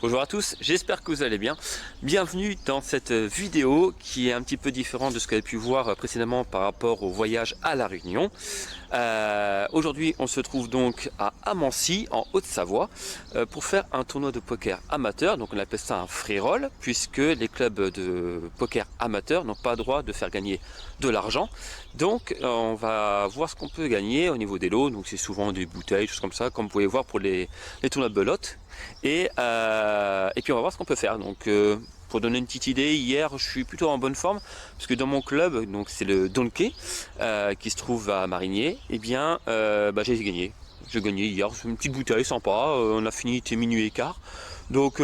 Bonjour à tous, j'espère que vous allez bien. Bienvenue dans cette vidéo qui est un petit peu différente de ce que vous avez pu voir précédemment par rapport au voyage à La Réunion. Aujourd'hui, on se trouve donc à Amancy, en Haute-Savoie, pour faire un tournoi de poker amateur. Donc on appelle ça un free roll, puisque les clubs de poker amateurs n'ont pas le droit de faire gagner de l'argent. Donc on va voir ce qu'on peut gagner au niveau des lots. Donc c'est souvent des bouteilles, choses comme ça, comme vous pouvez voir pour les tournois de belote. Et puis on va voir ce qu'on peut faire. Donc pour donner une petite idée, hier je suis plutôt en bonne forme parce que dans mon club, donc c'est le Donkey qui se trouve à Marigné, et bien j'ai gagné. J'ai gagné hier, c'est une petite bouteille sympa, on a fini, il était minuit et quart. Donc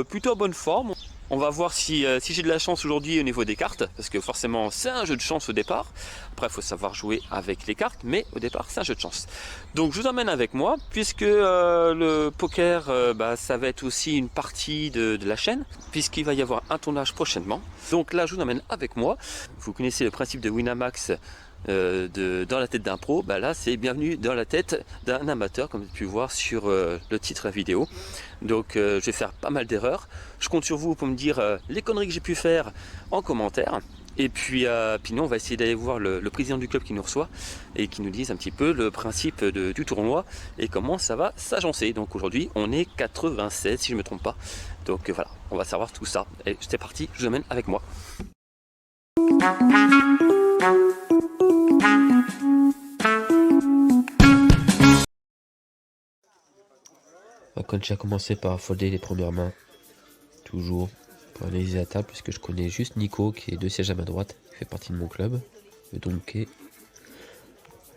plutôt en bonne forme. On va voir si j'ai de la chance aujourd'hui au niveau des cartes, parce que forcément c'est un jeu de chance au départ. Après il faut savoir jouer avec les cartes, mais au départ c'est un jeu de chance. Donc je vous emmène avec moi, puisque le poker ça va être aussi une partie de la chaîne, puisqu'il va y avoir un tournage prochainement. Donc là je vous emmène avec moi. Vous connaissez le principe de Winamax. Dans la tête d'un pro, là c'est bienvenue dans la tête d'un amateur, comme vous avez pu voir sur le titre de la vidéo. Donc je vais faire pas mal d'erreurs. Je compte sur vous pour me dire les conneries que j'ai pu faire en commentaire. Et puis nous on va essayer d'aller voir le président du club qui nous reçoit et qui nous dise un petit peu le principe du tournoi et comment ça va s'agencer. Donc aujourd'hui on est 96 si je ne me trompe pas. Donc voilà, on va savoir tout ça. Et c'est parti, je vous emmène avec moi. Quand j'ai commencé par folder les premières mains, toujours pour analyser la table, puisque je connais juste Nico qui est 2 sièges à ma droite, qui fait partie de mon club, le Donkey.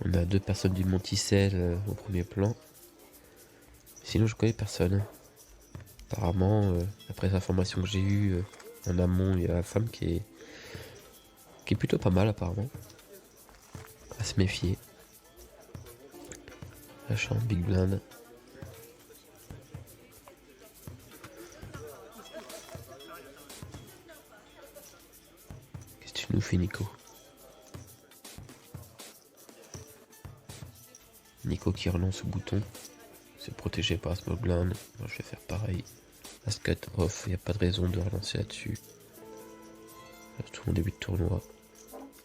On a 2 personnes du Monticelle au premier plan. Sinon je connais personne. Apparemment, après les informations que j'ai eues en amont, il y a la femme qui est plutôt pas mal apparemment. À se méfier. La chambre, big blind. Qu'est-ce que tu nous fais, Nico? Nico qui relance le bouton. C'est protégé par small blind. Moi je vais faire pareil. As cut off, il n'y a pas de raison de relancer là-dessus. Surtout en début de tournoi.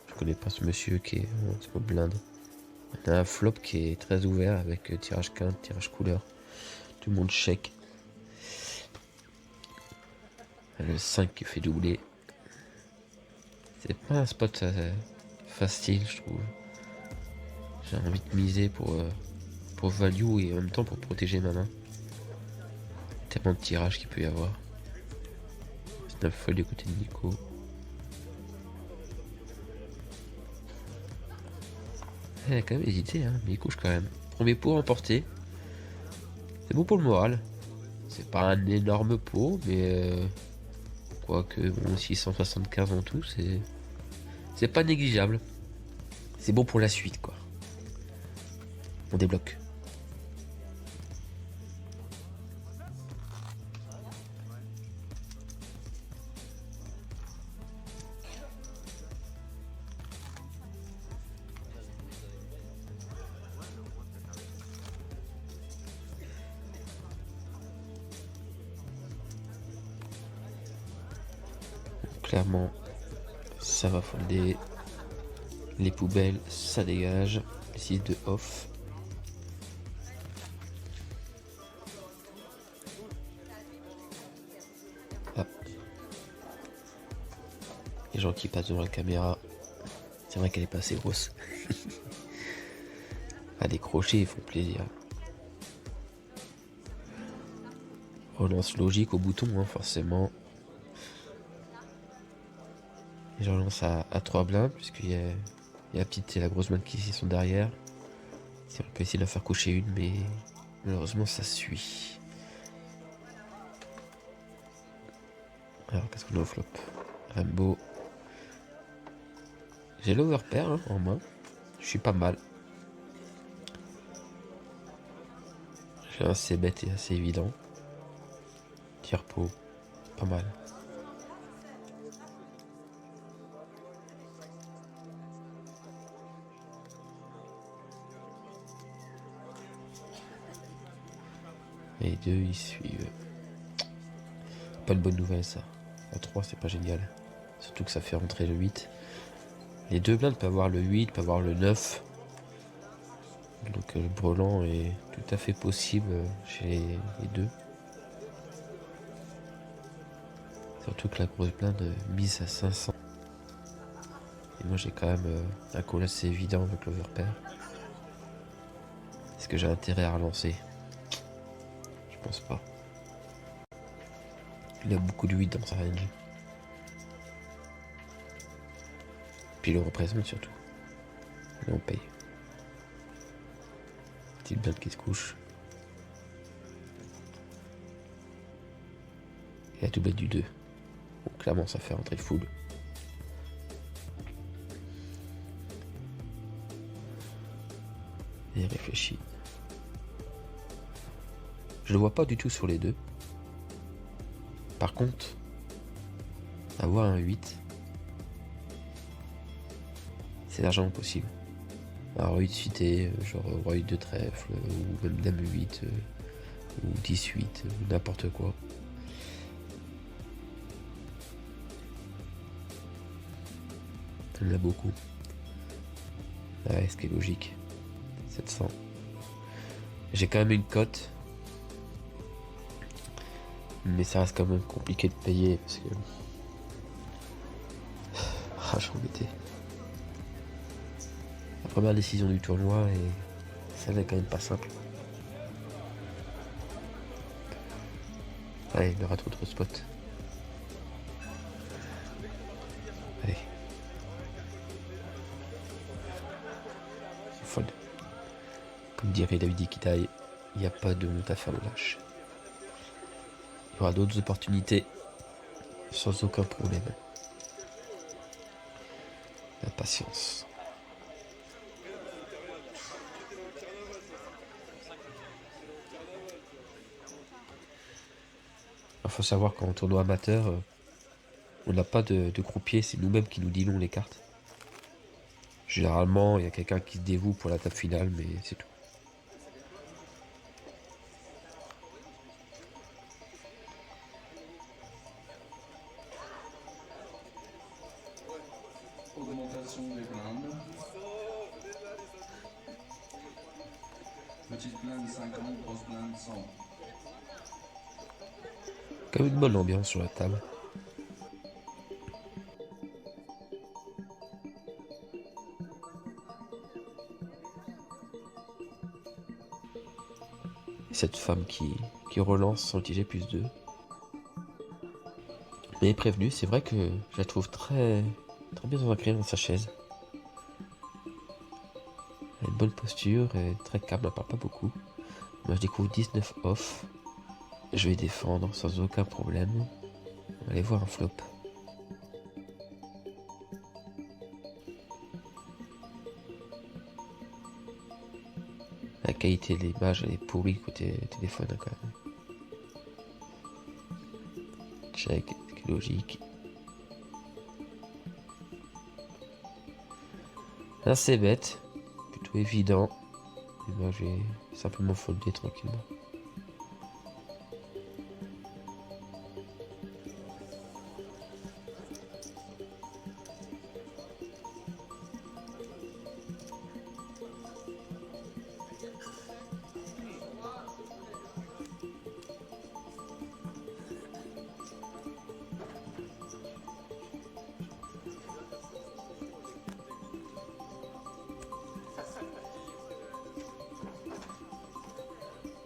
Je connais pas ce monsieur qui est en small blind. On a un flop qui est très ouvert avec tirage quinte, tirage couleur. Tout le monde check. Le 5 qui fait doubler. C'est pas un spot facile, je trouve. J'ai envie de miser pour value et en même temps pour protéger ma main. Tellement de tirages qu'il peut y avoir. C'est 9 fois du côté de Nico. Elle a quand même hésité, hein, mais il couche quand même. Premier pot remporté. C'est bon pour le moral. C'est pas un énorme pot, mais quoique bon, 675 en tout, c'est pas négligeable. C'est bon pour la suite, quoi. On débloque. Clairement, ça va folder. Les poubelles, ça dégage. 6 de off. Ah. Les gens qui passent devant la caméra, c'est vrai qu'elle est pas assez grosse. Ah, les crochets, ils font plaisir. Relance logique au bouton, hein, forcément. Et je relance à 3 blindes, puisqu'il y a la petite et la grosse main qui sont derrière. Si on peut essayer de la faire coucher une, mais malheureusement ça suit. Alors qu'est-ce qu'on a au flop? Rainbow. J'ai l'overpair hein, en main. Je suis pas mal. J'ai un C-bet et assez évident. Tire-pot. Pas mal. Les deux ils suivent. Pas une bonne nouvelle ça. À 3 c'est pas génial. Surtout que ça fait rentrer le 8. Les deux blindes peuvent avoir le 8, peuvent avoir le 9. Donc le brelan est tout à fait possible chez les deux. Surtout que la grosse blinde mise à 500. Et moi j'ai quand même un call assez évident avec l'overpair. Est-ce que j'ai intérêt à relancer? Je pense pas. Il a beaucoup de 8 dans sa range. Puis il le représente surtout. Et on paye. Petite blinde qui se couche. Et la doublette du 2. Donc clairement ça fait rentrer full. Et il réfléchit. Je le vois pas du tout sur les deux. Par contre, avoir un 8, c'est largement possible. Un roi 8 cité, genre roi 8 de trèfle, ou même dame 8, ou 10-8, ou n'importe quoi. Il y en a beaucoup. Ouais, ce qui est logique. 700. J'ai quand même une cote. Mais ça reste quand même compliqué de payer parce que... Ah, je suis embêté. La première décision du tournoi et ça n'est quand même pas simple. Allez, il me rate autre spot. Allez. Fold. Comme dirait David Ikitaï, il n'y a pas de honte à faire le lâche. Il y aura d'autres opportunités sans aucun problème. La patience. Il faut savoir qu'en tournoi amateur, on n'a pas de croupier, c'est nous-mêmes qui nous dealons les cartes. Généralement, il y a quelqu'un qui se dévoue pour la table finale, mais c'est tout. Augmentation des blindes. Petite blinde 50, grosse blinde 100. Comme une bonne ambiance sur la table. Et cette femme qui relance son TG plus 2. Mais prévenu, c'est vrai que je la trouve très bien ancrée dans sa chaise. Elle a une bonne posture et très calme, elle parle pas beaucoup. Moi je découvre 19 off. Je vais défendre sans aucun problème. On va aller voir un flop. La qualité de l'image elle est pourrie côté téléphone quand même. Check, c'est logique. Là c'est bête, plutôt évident. Et moi j'ai simplement foldé tranquillement.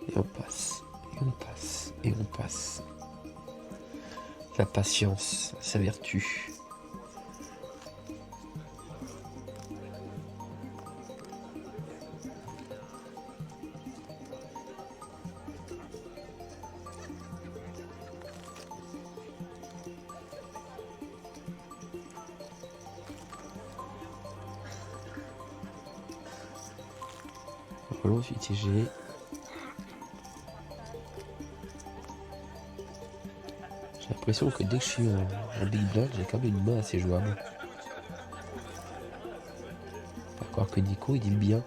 Et on passe, et on passe, et on passe. La patience, sa vertu. Relance UTG. J'ai l'impression que dès que je suis en big blind, j'ai quand même une main assez jouable. Par contre que Nico, il dit le bien.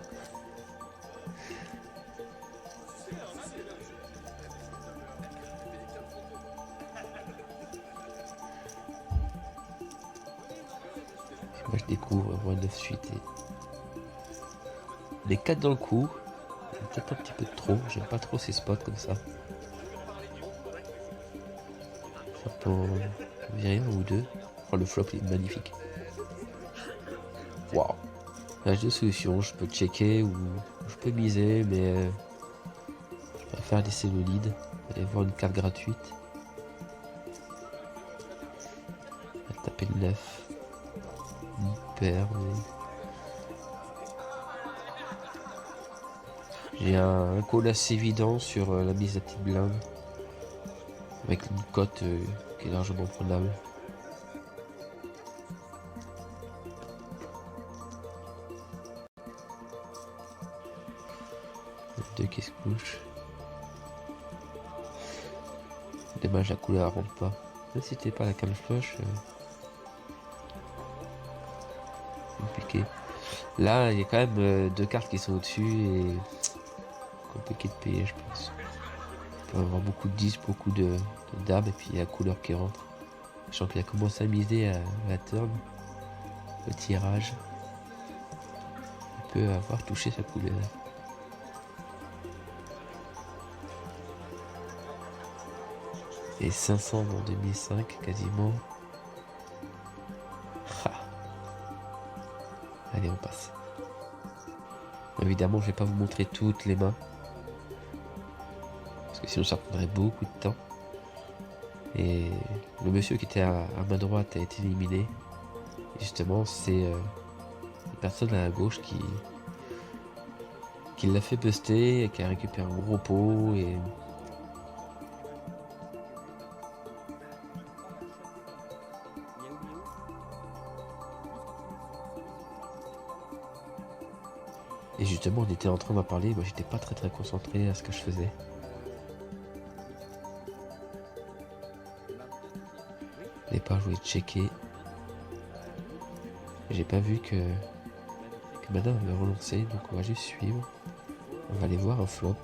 Moi je découvre roi 9 suite et les 4 dans le coup. Peut-être un petit peu de trop, j'aime pas trop ces spots comme ça. Ça peut en virer un ou deux. Oh, le flop il est magnifique. Waouh. Là j'ai deux solutions, je peux checker ou je peux miser, mais je préfère laisser le lead, aller voir une carte gratuite. Taper le 9. Hyper, mais... J'ai un call assez évident sur la mise à petite blinde. Avec une cote qui est largement prenable. Deux qui se couchent. Dommage, la couleur rentre pas. Même si t'es pas la cam flush, compliqué. Là, il y a quand même deux cartes qui sont au-dessus et compliqué de payer, je pense. On peut avoir beaucoup de 10, beaucoup de dames et puis la couleur qui rentre. Sachant qu'il a commencé à miser à la turn, le tirage. Il peut avoir touché sa couleur. Et 500 en 2005 quasiment. Ah. Allez, on passe. Évidemment, je vais pas vous montrer toutes les mains. Parce que sinon ça prendrait beaucoup de temps. Et le monsieur qui était à main droite a été éliminé. Et justement, c'est une personne à la gauche qui l'a fait buster et qui a récupéré un gros pot et... Et justement, on était en train d'en parler, moi j'étais pas très concentré à ce que je faisais. Au départ, je voulais checker. J'ai pas vu que madame avait relancé, donc on va juste suivre. On va aller voir un flop.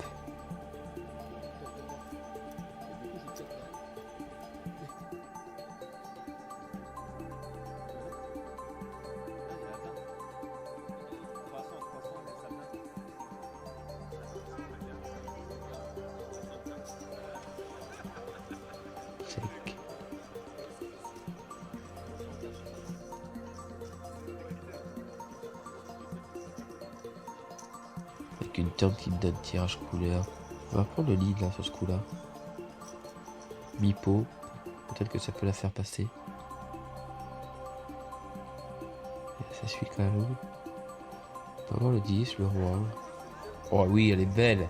Check. Avec une turn qui me donne tirage couleur. On va prendre le lead là sur ce coup là. Mi-pot. Peut-être que ça peut la faire passer. Et ça suit quand même. On va voir le 10, le roi. Oh oui, elle est belle.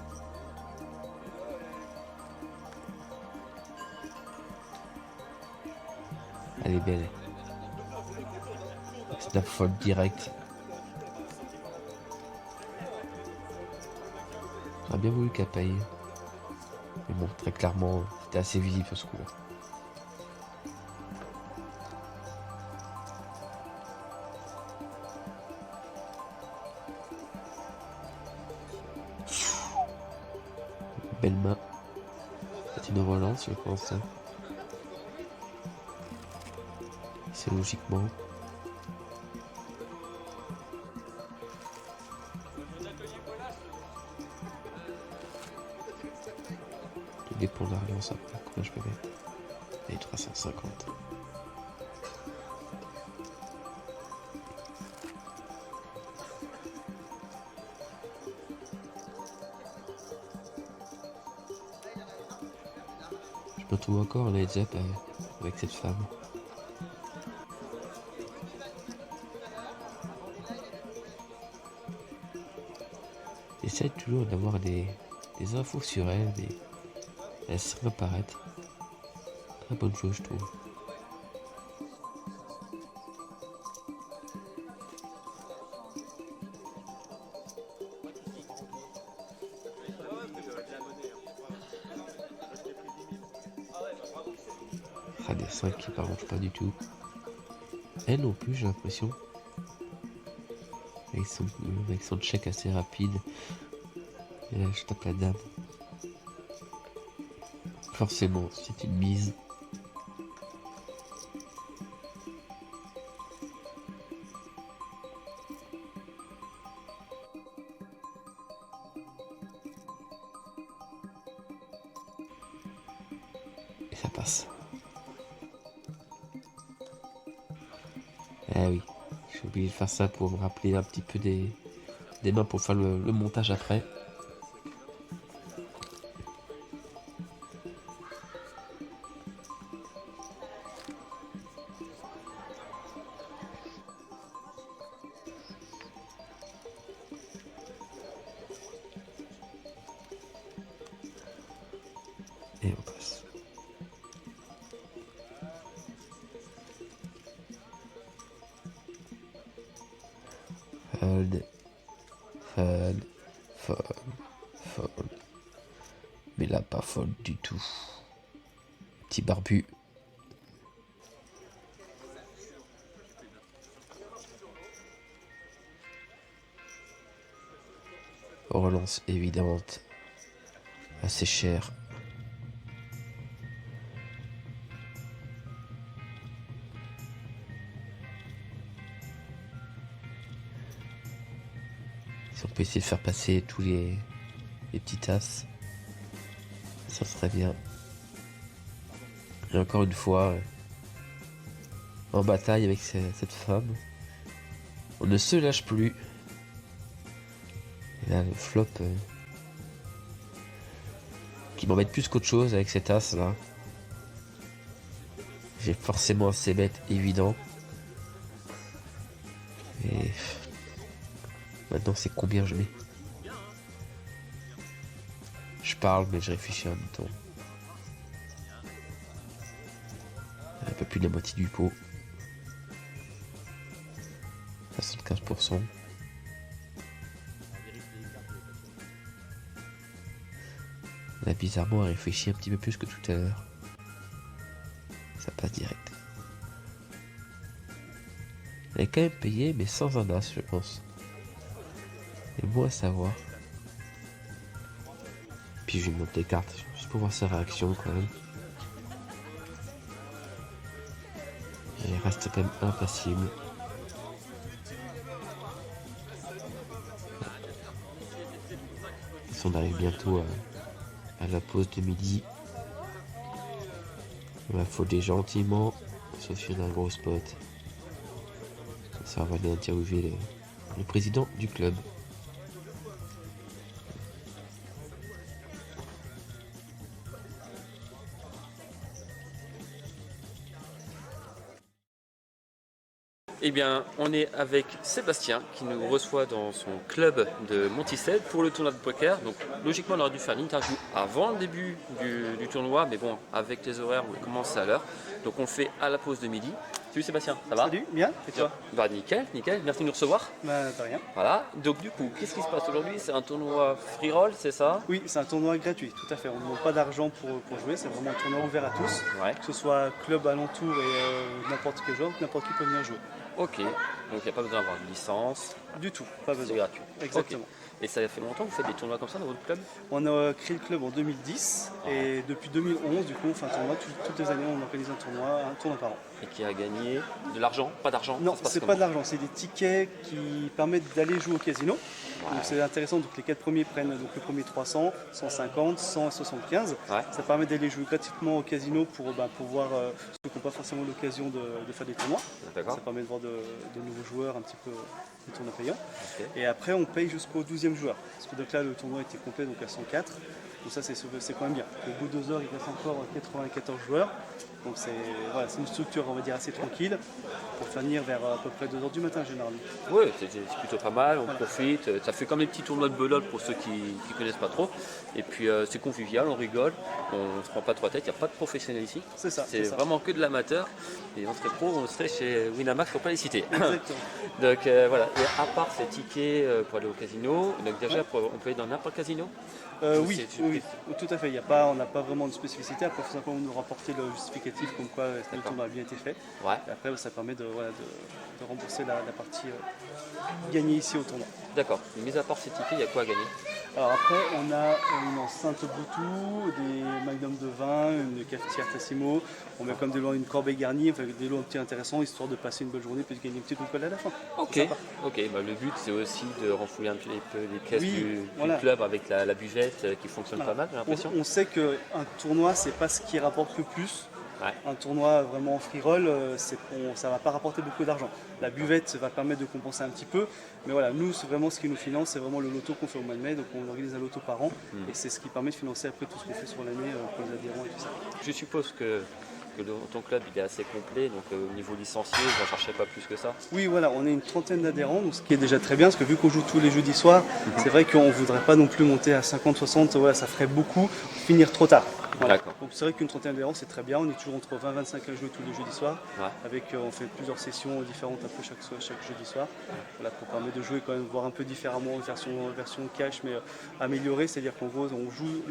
Elle est belle. Snap fold direct. On a bien voulu qu'elle paye. Mais bon, très clairement, c'était assez visible sur ce coup-là. Belle main. C'est une relance, je pense. C'est logiquement. Tout dépend de la relance après. Combien je peux mettre? Et 350. Je me trouve encore un heads up avec cette femme. J'essaie toujours d'avoir des infos sur elle, mais elle se réapparaître. Très bonne chose, je trouve. Ah, des 5 qui m'arrangent pas du tout. Elle non plus, j'ai l'impression. Avec son check assez rapide. Et là, je tape la dame. Forcément, c'est une mise. Et ça passe. Ah oui, j'ai oublié de faire ça pour me rappeler un petit peu des mains pour faire le montage après. Et on passe. Fold, fold, fold, fold. Mais là, pas fold du tout. Petit barbu. Relance évidente. Assez cher. Si on peut essayer de faire passer tous les petits tasses, ça serait bien. Et encore une fois, en bataille avec cette femme, on ne se lâche plus. Et là, le flop qui m'embête plus qu'autre chose avec cette as là. J'ai forcément un c-bet évident. Et maintenant, c'est combien je mets? Je parle, mais je réfléchis en même temps. Un peu plus de la moitié du pot. 75%. Là, bizarrement, elle réfléchit un petit peu plus que tout à l'heure. Ça passe direct. Elle est quand même payée, mais sans un as, je pense. Et bon à savoir. Puis je lui monte les cartes, juste pour voir sa réaction quand même. Et elle reste quand même impassible. On arrive bientôt à la pause de midi. On va folder gentiment, sauf si on a un gros spot. Ça va aller interviewer le président du club. Eh bien, on est avec Sébastien qui nous reçoit dans son club de Monticelle pour le tournoi de poker. Donc, logiquement, on aurait dû faire l'interview avant le début du tournoi, mais bon, avec les horaires, on commence à l'heure. Donc, on le fait à la pause de midi. Salut Sébastien, ça va? Salut, bien, et toi? Bah, nickel, nickel, merci de nous recevoir. Bah, de rien. Voilà, donc du coup, qu'est-ce qui se passe aujourd'hui? C'est un tournoi free roll, c'est ça? Oui, c'est un tournoi gratuit, tout à fait. On ne demande pas d'argent pour jouer, c'est vraiment un tournoi ouvert à tous. Ouais. Que ce soit club alentour et n'importe quel joueur, n'importe qui peut venir jouer. Ok, donc il n'y a pas besoin d'avoir de licence, Du tout, pas c'est besoin. gratuit. Exactement. Ok. Et ça fait longtemps que vous faites des tournois comme ça dans votre club? On a créé le club en 2010 et depuis 2011, du coup, on fait un tournoi. Toutes les années, on organise un tournoi par an. Et qui a gagné de l'argent? Pas d'argent? Non, ça se passe c'est comment? pas de l'argent, c'est des tickets qui permettent d'aller jouer au casino. Ouais. Donc c'est intéressant, donc les 4 premiers prennent donc le premier 300, 150, 100 et 75. Ouais. Ça permet d'aller jouer gratuitement au casino pour voir ceux qui n'ont pas forcément l'occasion de faire des tournois. D'accord. Ça permet de voir de nouveaux joueurs un petit peu des tournois payants. Ok. Et après on paye jusqu'au 12e joueur. Parce que donc là le tournoi était complet donc à 104. Donc ça c'est quand même bien. Au bout de 2 heures il reste encore 94 joueurs. Donc c'est une structure on va dire assez tranquille pour finir vers à peu près 2 heures du matin généralement. Oui, c'est plutôt pas mal, on profite. Ça fait comme les petits tournois de belote pour ceux qui ne connaissent pas trop. Et puis c'est convivial, on rigole, on ne se prend pas trop la tête, il n'y a pas de professionnels ici. C'est ça. C'est vraiment que de l'amateur. Et on serait pro, on serait chez Winamax pour pas les citer. Exactement. Donc voilà, et à part ces tickets pour aller au casino, donc déjà on peut aller dans n'importe quel casino? Oui, tout à fait. On n'a pas vraiment de spécificité. Après, il faut simplement nous rapporter le justificatif comme quoi le tournoi a bien été fait. Ouais. Et après, ça permet de rembourser la partie gagnée ici au tournoi. D'accord. Mis à part ces tickets, il y a quoi à gagner? Alors après, on a une enceinte Bluetooth, des magnums de vin, une cafetière Tassimo. On met comme des lots une corbeille garnie, enfin, des lots un petit intéressants, histoire de passer une bonne journée et de gagner une petite alcool à la fin. Ok, ok. Bah, le but c'est aussi de renflouer un petit peu les caisses Oui, du voilà. club avec la buvette qui fonctionne pas mal, j'ai l'impression. On sait qu'un tournoi, c'est pas ce qui rapporte le plus. Ouais. Un tournoi vraiment en free roll, ça va pas rapporter beaucoup d'argent. La buvette va permettre de compenser un petit peu, mais voilà, nous, c'est vraiment ce qui nous finance, c'est vraiment le loto qu'on fait au mois de mai, donc on organise un loto par an, et c'est ce qui permet de financer après tout ce qu'on fait sur l'année pour les adhérents et tout ça. Je suppose que ton club il est assez complet, donc au niveau licencié, vous n'en cherchez pas plus que ça. Oui, voilà, on est une trentaine d'adhérents, donc ce qui est déjà très bien, parce que vu qu'on joue tous les jeudis soirs, c'est vrai qu'on ne voudrait pas non plus monter à 50-60, voilà, ça ferait beaucoup, finir trop tard. Voilà. D'accord. Donc c'est vrai qu'une trentaine d'adhérents c'est très bien, on est toujours entre 20 et 25 à jouer tous les jeudis soirs, Ouais. avec on fait plusieurs sessions différentes un peu chaque jeudi soir, voilà, pour permettre de jouer quand même, voir un peu différemment, version cash, mais améliorée, c'est-à-dire qu'en gros on joue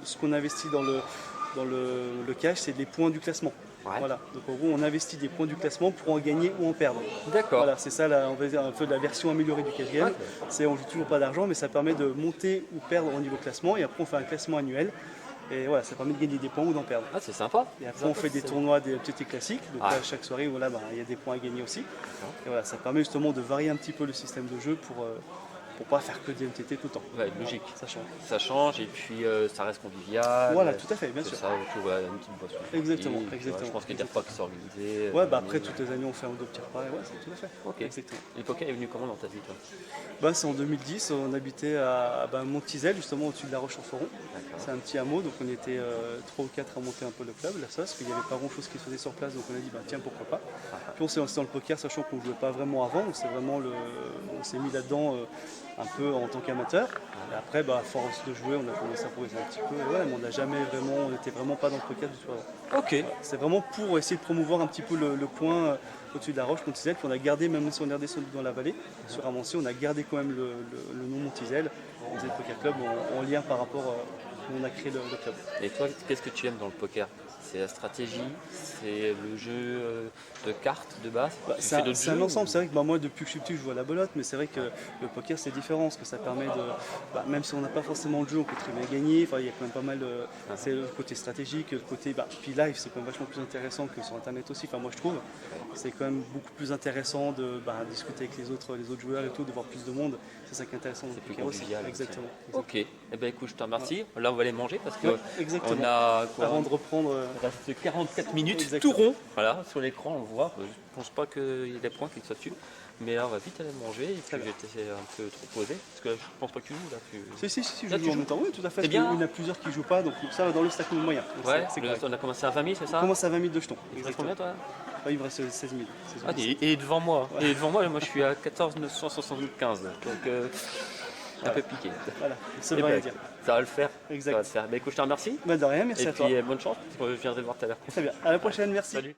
ce qu'on investit dans le cash, c'est les points du classement. Ouais. Voilà. Donc en gros on investit des points du classement pour en gagner ou en perdre. D'accord. Voilà, c'est ça on va dire un peu de la version améliorée du cash game. C'est on joue toujours pas d'argent, mais ça permet de monter ou perdre au niveau classement, et après on fait un classement annuel. Et voilà, ça permet de gagner des points ou d'en perdre. Ah, c'est sympa. Et après, on fait des tournois, des petits classiques. Donc Ah. là, chaque soirée, voilà, il y a des points à gagner aussi. Et voilà, ça permet justement de varier un petit peu le système de jeu pour pas faire que des MTT tout le temps. Ouais, logique. Ça change. Ça change et puis ça reste convivial. Voilà, tout à fait, bien C'est sûr. ça, tu vois, une petite boisson. Exactement, Et puis, exactement. je pense qu'il y a des repas qui sont organisés. Ouais, bah après, toutes les années, on fait un ou deux petits repas. Et ouais, c'est tout à fait. Ok. Exactement. Et le poker est venu comment dans ta vie, toi? Bah, c'est en 2010, on habitait à Montizel, justement au-dessus de la Roche-sur-Foron. D'accord. C'est un petit hameau, donc on était 3 ou 4 à monter un peu le club, la sauce, parce qu'il n'y avait pas grand chose qui se faisait sur place, donc on a dit bah, tiens, pourquoi pas. Puis on s'est lancé dans le poker, sachant qu'on ne jouait pas vraiment avant, donc on s'est mis là-dedans un peu en tant qu'amateur. Et après, à force de jouer, on a commencé à progresser un petit peu, et ouais, mais on n'était vraiment pas dans le poker du tout avant. Ok. C'est vraiment pour essayer de promouvoir un petit peu le coin au-dessus de la Roche, Montizel, puis on a gardé, même si on est redescendu dans la vallée, sur Amancy, on a gardé quand même le nom Montizel, on faisait le poker club en lien par rapport où on a créé le club. Et toi, qu'est-ce que tu aimes dans le poker? C'est la stratégie, c'est le jeu de cartes de base. Tu fais d'autres C'est un jeux, ensemble, ou- c'est vrai que moi depuis que je suis petit je joue à la belote, mais c'est vrai que le poker c'est différent, parce que ça permet de, même si on n'a pas forcément le jeu, on peut très bien gagner, il y a quand même pas mal, c'est le côté stratégique, le côté, puis live c'est quand même vachement plus intéressant que sur internet aussi, moi je trouve, c'est quand même beaucoup plus intéressant de discuter avec les autres joueurs et tout, de voir plus de monde, c'est ça qui est intéressant dans le plus poker aussi. convivial. Exactement. Ok. Eh ben écoute, je te remercie. Là, on va aller manger parce que Ouais, exactement. on a quoi, Avant de reprendre, il reste 44 minutes, Exactement. tout rond. Voilà, sur l'écran, on le voit. Je pense pas qu'il y ait des points qui soient dessus. Mais là, on va vite aller manger et puis je vais t'essayer un peu trop poser. Parce que je pense pas que tu joues là. si, Là, je tu joue en joues. même temps, oui tout à fait, C'est parce bien. qu'il y en a plusieurs qui jouent pas, donc ça dans le stack moyen. Donc Ouais, c'est correct. on a commencé à 20 000, c'est ça? On commence à 20 000 de jetons. Il te reste combien, toi? Il me reste 16 000. Ah, et devant moi. Et devant moi, je suis à 14 975. Donc, un peu piqué. Voilà, ça Eh veut ben, rien dire. ça va le faire. Exact. Ça va le faire. Écoute, je te remercie. De rien, merci Et à toi. puis, bonne chance. Je viendrai te voir tout à l'heure. Très bien, à la prochaine, merci. Salut.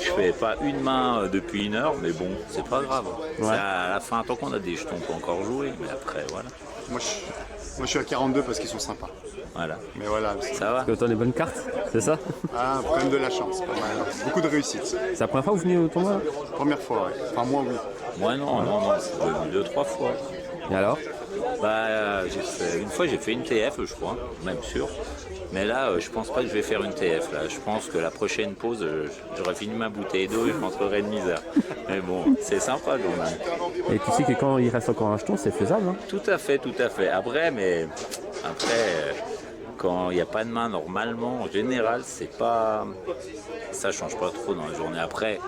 Je fais pas une main depuis une heure, mais bon, c'est pas grave. C'est à la fin, tant qu'on a des jetons, on peut encore jouer, mais après, voilà. Moi je suis à 42 parce qu'ils sont sympas. Voilà. Mais voilà, Ça va? Tu as les bonnes cartes, c'est ça? ah, quand même de la chance, pas mal. Beaucoup de réussite. C'est la première fois que vous venez au tournoi? Première fois, ouais. Enfin moi oui. Moi, non, c'est devenu 2-3 fois. Et alors? Une fois, j'ai fait une TF, je crois, même sûr. Mais là, je pense pas que je vais faire une TF. Là. Je pense que la prochaine pause, j'aurai fini ma bouteille d'eau et je rentrerai de misère. Mais bon, c'est sympa quand même. Et tu sais que quand il reste encore un jeton, c'est faisable, hein? Tout à fait. Après, quand il n'y a pas de main, normalement, en général, c'est pas, ça change pas trop dans la journée. Après,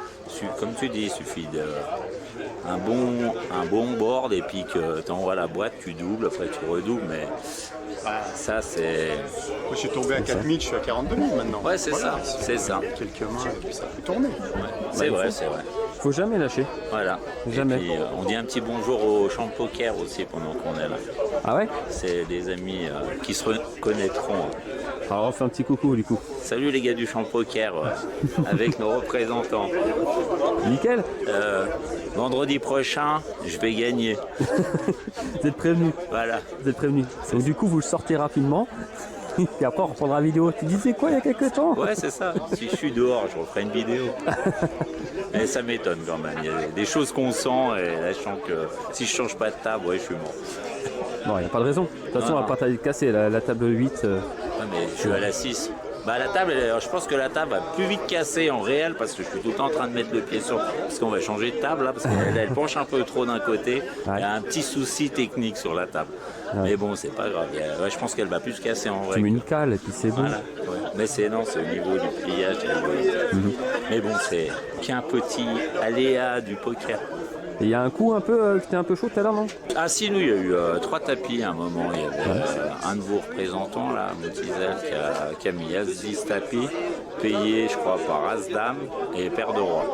comme tu dis, il suffit un bon board et puis que tu envoies la boîte, tu doubles, après tu redoubles, mais ça c'est... Moi je suis tombé à 4000, je suis à 42 000 maintenant. Ouais, c'est ça, c'est ça. Quelques mains et puis ça peut tourner. C'est vrai, c'est vrai. Faut jamais lâcher. Voilà. Jamais. Et puis, on dit un petit bonjour au champ de poker aussi pendant qu'on est là. Ah ouais? C'est des amis qui se reconnaîtront. Alors on fait un petit coucou du coup. Salut les gars du champ de poker avec nos représentants. Nickel. Vendredi prochain, je vais gagner. Vous êtes prévenus. Voilà. Vous êtes prévenus. Donc du coup vous le sortez rapidement. Puis après on reprendra la vidéo. Tu disais quoi il y a quelques temps? Ouais, c'est ça. Si je suis dehors, je referai une vidéo. Mais ça m'étonne quand même. Il y a des choses qu'on sent et là je sens que si je change pas de table, ouais, je suis mort. Non, il n'y a pas de raison. De toute façon, Non, on va pas t'aller casser la table 8. Ouais, mais je suis à la 6. Bah la table, je pense que la table va plus vite casser en réel parce que je suis tout le temps en train de mettre le pied sur. Parce qu'on va changer de table là, parce qu'elle penche un peu trop d'un côté. Il y a un petit souci technique sur la table. Mais bon, c'est pas grave. Je pense qu'elle va plus casser en vrai. Tu mets une cale et puis c'est bon. Voilà, ouais. Mais c'est au niveau du pliage. Mais bon, c'est qu'un petit aléa du poker. Il y a un coup un peu qui était un peu chaud tout à l'heure, non? Ah si, nous, il y a eu 3 tapis à un moment. Il y avait un de vos représentants, là, Moutizel, qui a mis As-10 tapis, payé, je crois, par As-Dame et paire de roi.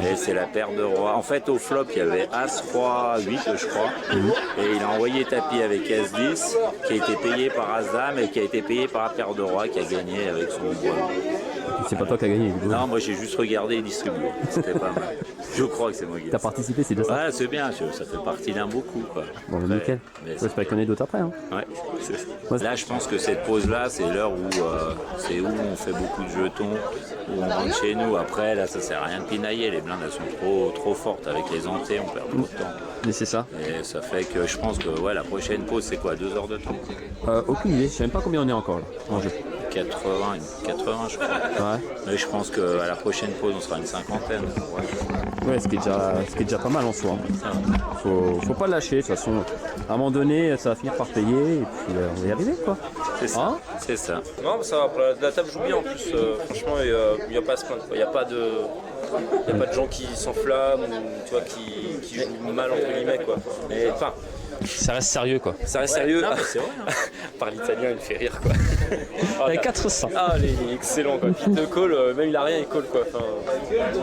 Et c'est la paire de roi. En fait, au flop, il y avait As-Roi 8, je crois. Et il a envoyé tapis avec As-10, qui a été payé par As-Dame et qui a été payé par la paire de roi, qui a gagné avec son bois. C'est pas toi qui as gagné, évidemment. Non, moi j'ai juste regardé et distribué. C'était pas mal. Je crois que c'est moi qui ai. T'as participé, c'est déjà ça? Ouais, c'est bien, ça fait partie d'un beaucoup, quoi. Bon, bah, nickel. J'espère qu'il y en a d'autres après. Hein. Ouais. Là, je pense que cette pause-là, c'est l'heure où on fait beaucoup de jetons, où on rentre chez nous. Après, là, ça sert à rien de pinailler. Les blindes, elles sont trop fortes avec les entrées, on perd trop de temps. Mais c'est ça. Et ça fait que je pense que la prochaine pause, c'est quoi, 2 heures de temps? Aucune idée, je sais même pas combien on est encore là en jeu. 80, je crois. Ouais. Mais je pense qu'à la prochaine pause, on sera une 50aine. Ouais, ce qui est déjà pas mal en soi. Faut pas lâcher, de toute façon. À un moment donné, ça va finir par payer et puis on va y arriver, quoi. C'est ça. Hein? C'est ça. Non, mais ça va, la table joue bien en plus. Franchement, il n'y a pas à se plaindre. Il n'y a pas de gens qui s'enflamment ou tu vois, qui jouent mal entre guillemets, quoi. Mais enfin, Ça reste sérieux, quoi. ça reste sérieux. Non, mais c'est vrai. Hein. Par l'italien, il me fait rire, quoi. Avec 400. Ah, il est excellent, quoi. Puis de call, même il a rien, il call, quoi. Enfin,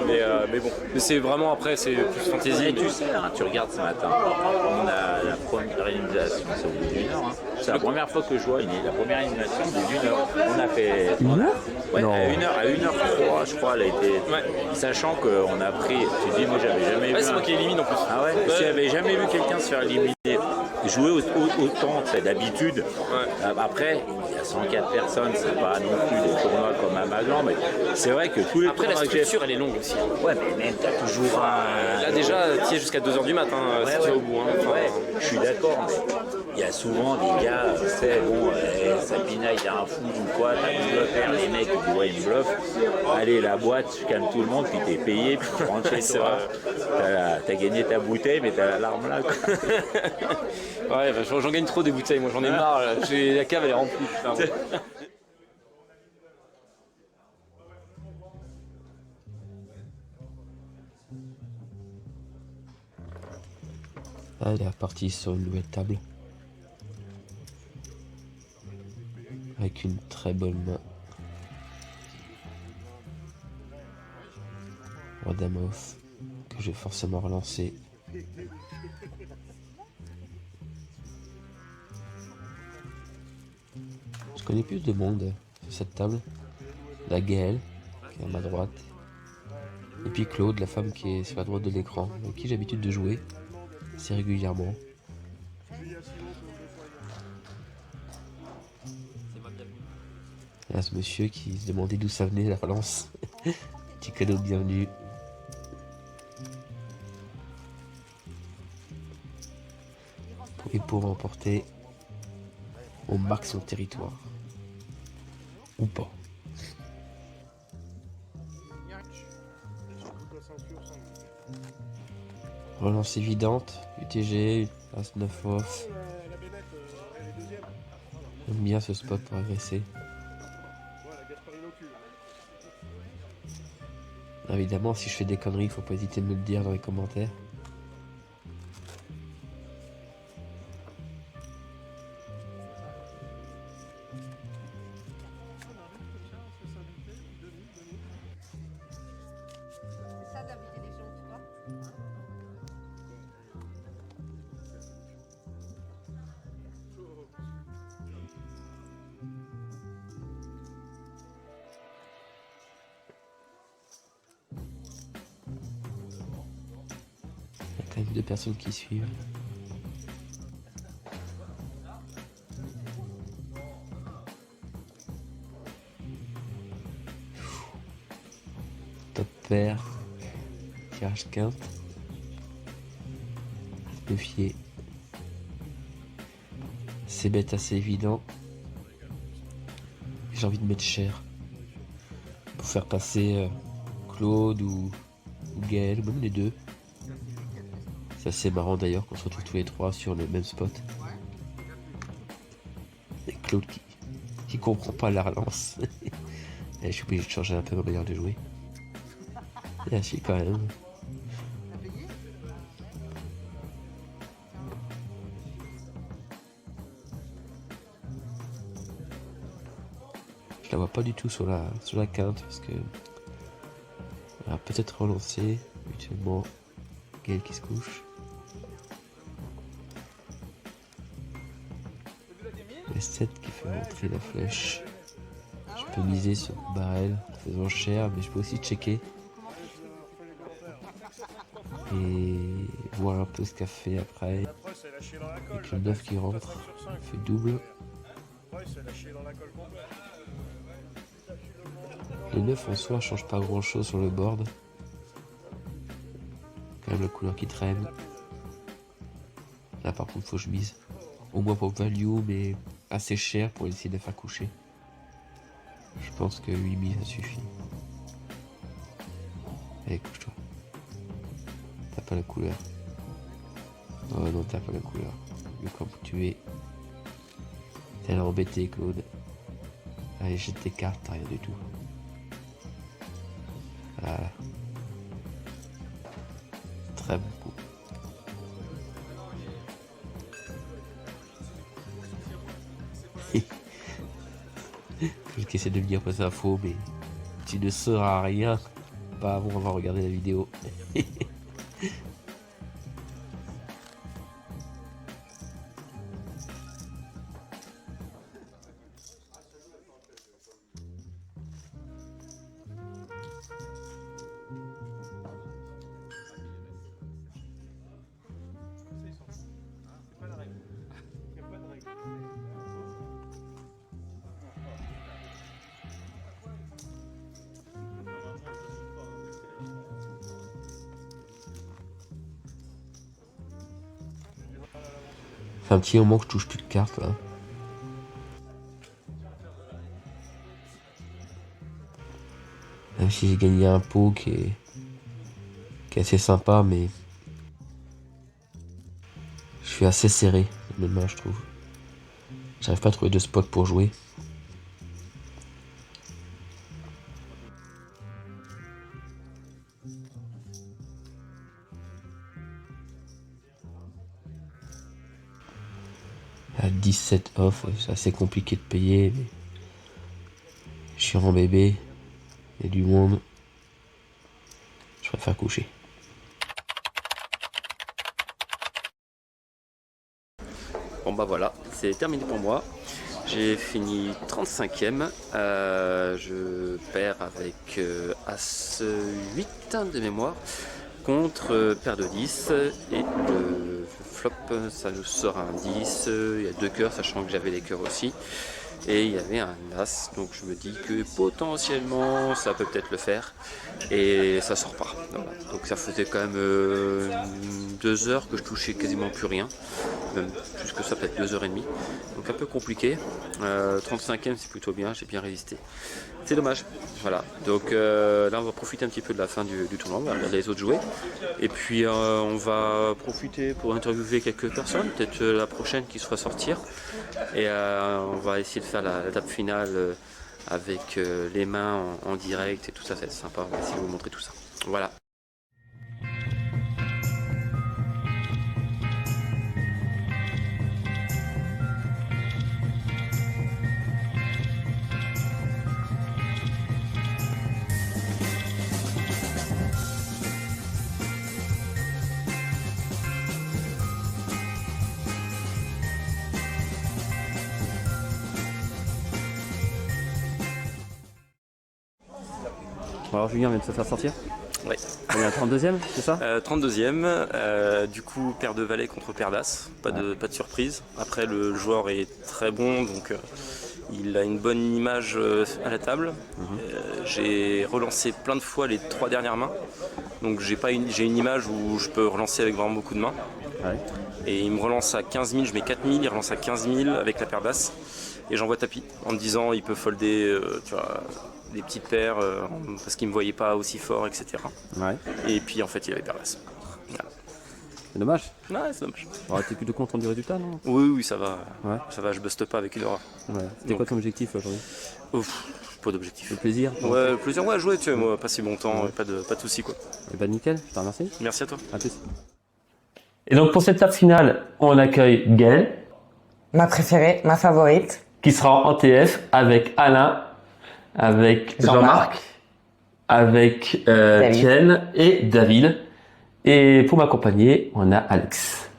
mais bon. Mais c'est vraiment après, c'est plus fantaisie. Et tu sais, hein, tu regardes ce matin, on a la première élimination, c'est au bout d'une heure. Hein. C'est la première fois que je vois la première élimination au bout d'une heure. On a fait. Une heure? Ouais, Non. à 1h03, je crois, elle a été. Ouais. Sachant qu'on a pris. Tu dis, moi j'avais jamais vu. Ouais, c'est moi qui élimine en plus. Ah ouais, parce que j'avais jamais vu quelqu'un se faire éliminer. Jouer autant d'habitude. Après, il y a 104 personnes, c'est pas non plus des tournois comme à Magellan, mais c'est vrai que tous les Après, la tournois que j'ai structure, elle est longue aussi. Ouais, mais même, t'as toujours un. Là, déjà, tu es jusqu'à 2h du matin, si tu vas au bout. Hein. Enfin, Ouais, je suis d'accord, mais il y a souvent des gars, c'est bon, Sapina il a un fou ou quoi, t'as un bluffer, les mecs ils disent ouais, il bluffe. Allez, la boîte, tu calmes tout le monde, puis t'es payé, puis tu rentres chez toi. T'as gagné ta bouteille, mais t'as l'alarme là. Quoi. ouais, bah, j'en gagne trop des bouteilles, moi j'en ai marre. Là. La cave elle est remplie. Enfin, bon. Ah, il est reparti sur une nouvelle table. Avec une très bonne main. Roi Dame off, que je vais forcément relancer. Je connais plus de monde sur cette table. La Gaëlle, qui est à ma droite. Et puis Claude, la femme qui est sur la droite de l'écran, avec qui j'ai l'habitude de jouer assez régulièrement. Là, ce monsieur qui se demandait d'où ça venait la relance. Petit cadeau de bienvenue. Et pour remporter au max son territoire. Ou pas. Relance évidente, UTG, As 9 off. J'aime bien ce spot pour agresser. Évidemment, si je fais des conneries, faut pas hésiter de me le dire dans les commentaires. Ça d'inviter les gens, tu vois. Il y a quand même 2 personnes qui suivent. Top pair. Tirage quinte. Me fier. C'est bête assez évident. j'ai envie de mettre cher. Pour faire passer Claude ou Gaël, même les deux. C'est assez marrant d'ailleurs qu'on se retrouve tous les trois sur le même spot. Et Claude qui comprend pas la relance. Et je suis obligé de changer un peu ma manière de jouer. Et ainsi quand même. Je la vois pas du tout sur la quinte parce que elle va peut-être relancer mutuellement Gaël qui se couche. Le 7 qui fait rentrer la flèche. Je peux miser sur Barrel en faisant cher, mais je peux aussi checker et voir un peu ce qu'a fait après. Avec le 9 qui rentre, il fait double. Le 9 en soi change pas grand chose sur le board. Quand même la couleur qui traîne. Là par contre faut que je mise. Au moins pour value, mais assez cher pour essayer de la faire coucher. Je pense que 8000 ça suffit. Allez, couche-toi. T'as pas la couleur. Oh non, t'as pas la couleur. Mais quand tu es. T'es là embêté, Claude. Allez, jette tes cartes, t'as rien du tout. Voilà. Très bon coup. Je vais essayer de me dire que c'est un faux, mais tu ne sauras rien. Pas avant avoir regardé la vidéo. Ça fait un petit moment que je touche plus de cartes là. Même si j'ai gagné un pot qui est assez sympa, mais je suis assez serré de mes mains, je trouve. J'arrive pas à trouver de spot pour jouer. À 17 off, c'est assez compliqué de payer, mais je suis en bébé, il y a du monde, je préfère coucher. Bon bah voilà, c'est terminé pour moi. J'ai fini 35e. Je perds avec As 8 de mémoire contre paire de 10 et le flop ça nous sort un 10. Il y a 2 cœurs, sachant que j'avais les cœurs aussi. Et il y avait un As, donc je me dis que potentiellement ça peut peut-être le faire. Et ça sort pas. Voilà. Donc ça faisait quand même 2 heures que je touchais quasiment plus rien. Même plus que ça, peut-être 2h30. Donc un peu compliqué. 35e c'est plutôt bien, j'ai bien résisté. C'est dommage. Voilà. Donc là on va profiter un petit peu de la fin du tournoi, on va regarder les autres jouer. Et puis on va profiter pour interviewer quelques personnes, peut-être la prochaine qui se fera sortir. Et on va essayer de faire la table finale avec les mains en direct et tout ça, c'est sympa. On va essayer de vous montrer tout ça. Voilà. Alors Julien vient de se faire sortir. Ouais. On est à 32e, c'est ça 32e, du coup paire de valets contre paire d'as, pas de surprise. Après le joueur est très bon, donc il a une bonne image à la table. J'ai relancé plein de fois les 3 dernières mains, donc j'ai une image où je peux relancer avec vraiment beaucoup de mains. Ouais. Et il me relance à 15 000, je mets 4 000, il relance à 15 000 avec la paire d'as. et j'envoie tapis en me disant il peut folder tu vois, des petites paires parce qu'il me voyait pas aussi fort, etc. Ouais. Et puis en fait il avait perdas. Voilà. C'est dommage. Ouais, c'est dommage. T'es plutôt content du résultat, non? Oui, ça va. Ouais. Ça va, je buste pas avec une horreur. Ouais. C'était quoi ton objectif aujourd'hui? Ouf, pas d'objectif. Le plaisir? Ouais, le plaisir, ouais, jouer, tu vois, moi, passer bon temps, pas de soucis quoi. Et bah nickel, je te remercie. Merci à toi. À plus. Et donc pour cette étape finale, on accueille Gaëlle, Ma préférée, ma favorite. qui sera en TF avec Alain, avec Jean-Marc, avec Tienne et David. Et pour m'accompagner, on a Alex.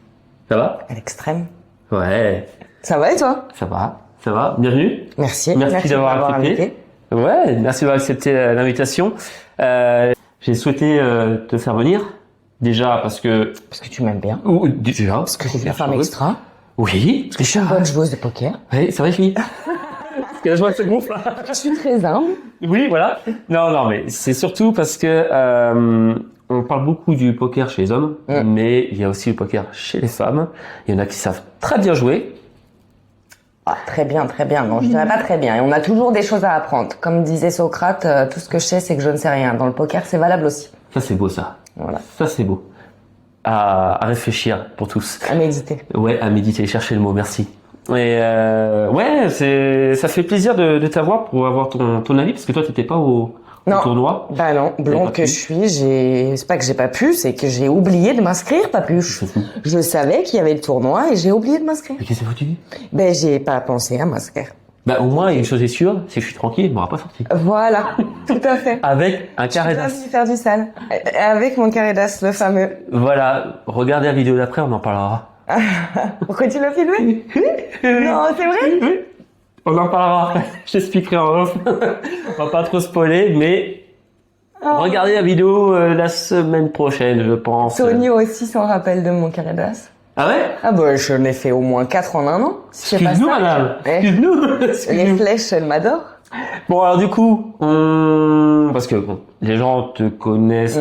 Ça va? À l'extrême. Ouais, Ça va et toi? ça va. Bienvenue. Merci. Merci de d'avoir m'avoir accepté. invité. Ouais, merci d'avoir accepté l'invitation. J'ai souhaité te faire venir. Déjà parce que... Parce que tu m'aimes bien. Déjà. Parce que je suis une femme extra. Oui. Parce que je suis une bonne joueuse de poker. Oui, c'est vrai, fille. Parce que la joie se gonfle. Je suis très humble. Oui, voilà. Non, mais c'est surtout parce que on parle beaucoup du poker chez les hommes, mais il y a aussi le poker chez les femmes. Il y en a qui savent très bien jouer. Ah, très bien, très bien. Non, je dirais pas très bien. Et on a toujours des choses à apprendre. Comme disait Socrate, tout ce que je sais, c'est que je ne sais rien. Dans le poker, c'est valable aussi. Ça, c'est beau, ça. Voilà. Ça, c'est beau. À réfléchir pour tous. À méditer. Ouais, à méditer, chercher le mot, merci. Et ouais, ça fait plaisir de t'avoir pour avoir ton avis, parce que toi, t'étais pas au tournoi. Bah non, blonde que je suis, c'est pas que j'ai pas pu, c'est que j'ai oublié de m'inscrire, pas plus. Je savais qu'il y avait le tournoi et j'ai oublié de m'inscrire. Mais qu'est-ce que c'est foutu? Ben, j'ai pas pensé à m'inscrire. Bah, au moins, une chose est sûre, c'est que je suis tranquille, il m'aura pas sorti. Voilà, tout à fait. Avec un carré Je suis d'as. pas venue faire du sale. Avec mon carré d'as, le fameux. Voilà, regardez la vidéo d'après, on en parlera. Pourquoi tu l'as filmé? Non, c'est vrai? Oui, on en parlera. Je t'expliquerai en off. On va pas trop spoiler, mais regardez la vidéo la semaine prochaine, je pense. Sony aussi s'en rappelle de mon carré d'as. Ah ouais? Ah bah, je n'ai fait au moins 4 en un an. Si je fais pas Excuse-nous, ça, madame. eh, Excuse-nous. les Excuse-nous. flèches, elles m'adorent. Bon, alors du coup, parce que bon, les gens te connaissent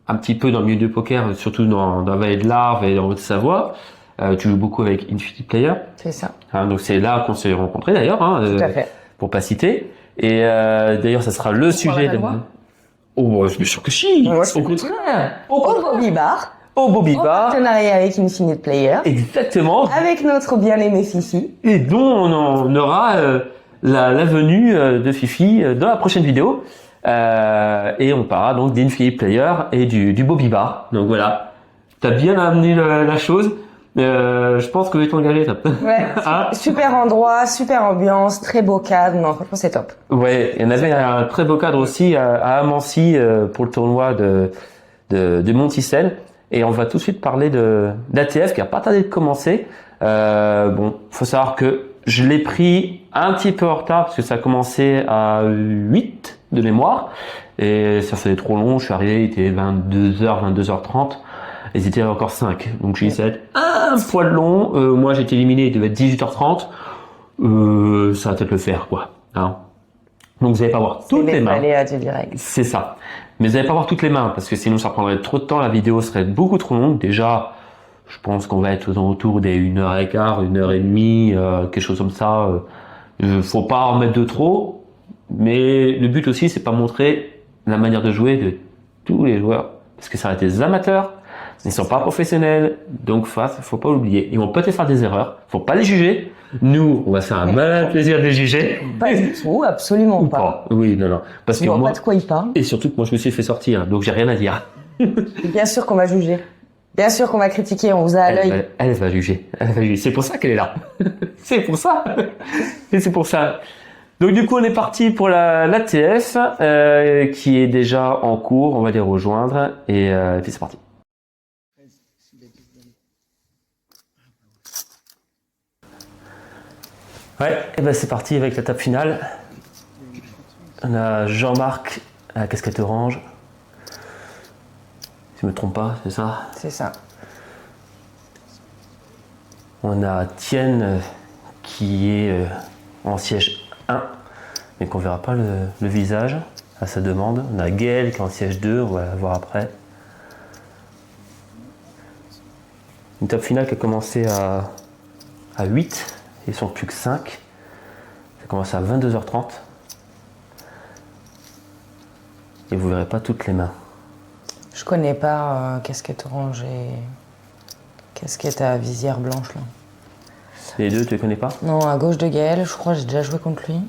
un petit peu dans le milieu du poker, surtout dans la vallée de l'Arve et dans Haute-Savoie. Tu joues beaucoup avec Infinity Player. C'est ça. Hein, donc c'est là qu'on s'est rencontrés d'ailleurs, Tout à fait. pour pas citer. Et d'ailleurs, ça sera le sujet de... Oh, bien sûr que si. Moi, je Au fais contraire. Au Bobby Bar. Au Bobby En Bar. partenariat avec Infinite Player. Exactement. Avec notre bien-aimé Fifi. Et dont on aura la venue de Fifi dans la prochaine vidéo. Et on parlera donc d'Infinite Player et du Bobby Bar. Donc voilà. T'as bien amené la chose. Je pense que je vais t'engager. Ouais. Hein? Super endroit, super ambiance, très beau cadre. Non, franchement, c'est top. Ouais, il y en avait un très beau cadre aussi à Amancy pour le tournoi de Monticelle. Et on va tout de suite parler d'ATF qui a pas tardé de commencer. Bon, faut savoir que je l'ai pris un petit peu en retard parce que ça a commencé à 8 de mémoire. Et ça faisait trop long. Je suis arrivé, il était 22h, 22h30. Ils étaient encore 5. Donc j'ai dit ça va être un poil long. Moi j'ai été éliminé, il devait être 18h30. Ça va peut-être le faire, quoi. Hein. Donc vous n'allez pas voir toutes les mains. Aléas du direct. C'est ça. Mais vous n'allez pas voir toutes les mains parce que sinon ça prendrait trop de temps. La vidéo serait beaucoup trop longue. Déjà, je pense qu'on va être autour des 1h15, 1h30, quelque chose comme ça. Faut pas en mettre de trop. Mais le but aussi, c'est pas montrer la manière de jouer de tous les joueurs. Parce que ça va être des amateurs. Ils sont pas professionnels, donc faut pas l'oublier. Ils vont peut-être faire des erreurs, faut pas les juger. Nous, on va se faire un malin plaisir de les juger. Pas du tout, absolument Ou pas. Oui, non. Parce Je que vois moi, pas de quoi il parle. et surtout que moi je me suis fait sortir, donc j'ai rien à dire. Bien sûr qu'on va juger. Bien sûr qu'on va critiquer, on vous a à l'œil. Elle va juger. Elle va juger. C'est pour ça qu'elle est là. C'est pour ça. Et c'est pour ça. Donc du coup, on est parti pour l'ATF, qui est déjà en cours. On va les rejoindre et puis c'est parti. Ouais, et ben c'est parti avec la table finale. On a Jean-Marc à la casquette orange. Si je me trompe pas, c'est ça? C'est ça. On a Tienne qui est en siège 1, mais qu'on verra pas le visage à sa demande. On a Gaëlle qui est en siège 2, on va la voir après. Une table finale qui a commencé à 8. Ils sont plus que 5. Ça commence à 22h30. Et vous verrez pas toutes les mains. Je connais pas casquette orange et casquette à visière blanche là. Les deux, tu les connais pas? Non, à gauche de Gaël, je crois que j'ai déjà joué contre lui.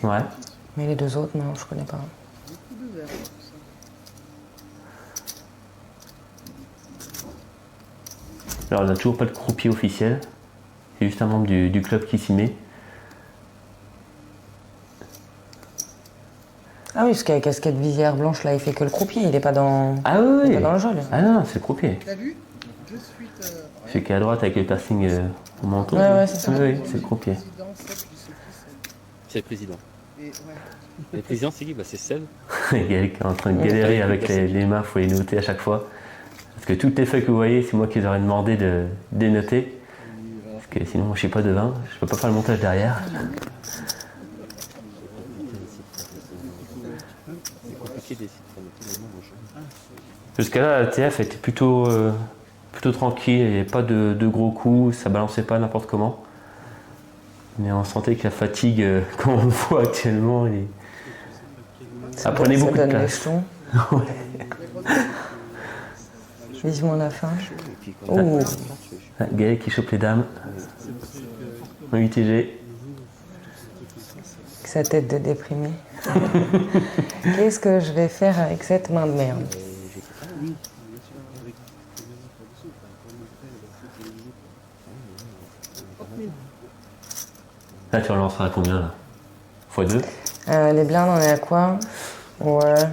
Ouais. Mais les deux autres, non, je connais pas. Alors, on n'a toujours pas de croupier officiel. C'est juste un membre du club qui s'y met. Ah oui, parce qu'avec casquette visière blanche là, il fait que le croupier, il est pas dans, Ah oui, il est oui. pas dans le jeu. Lui. Ah non, c'est le croupier. Celui qui est à droite avec le piercing au menton. Ouais, c'est ça. Oui, oui, c'est le croupier. C'est le président. Le président, c'est qui? Bah, c'est Seb. Gaël qui est en train de galérer avec les mains, il faut les noter à chaque fois. Parce que toutes les feuilles que vous voyez, c'est moi qui les aurais demandé de dénoter. Parce que sinon, je suis pas devin, je peux pas faire le montage derrière. Jusqu'à là, la TF était plutôt tranquille, il n'y avait pas de gros coups, ça balançait pas n'importe comment. Mais on sentait que la fatigue, comme on le voit actuellement, ça prenait beaucoup de place. Vivement la fin. Gaël qui chope les dames. En UTG. Sa tête de déprimé. Qu'est-ce que je vais faire avec cette main de merde? Là, tu relanceras à combien là? x2? Les blindes, on est à quoi? Ouais.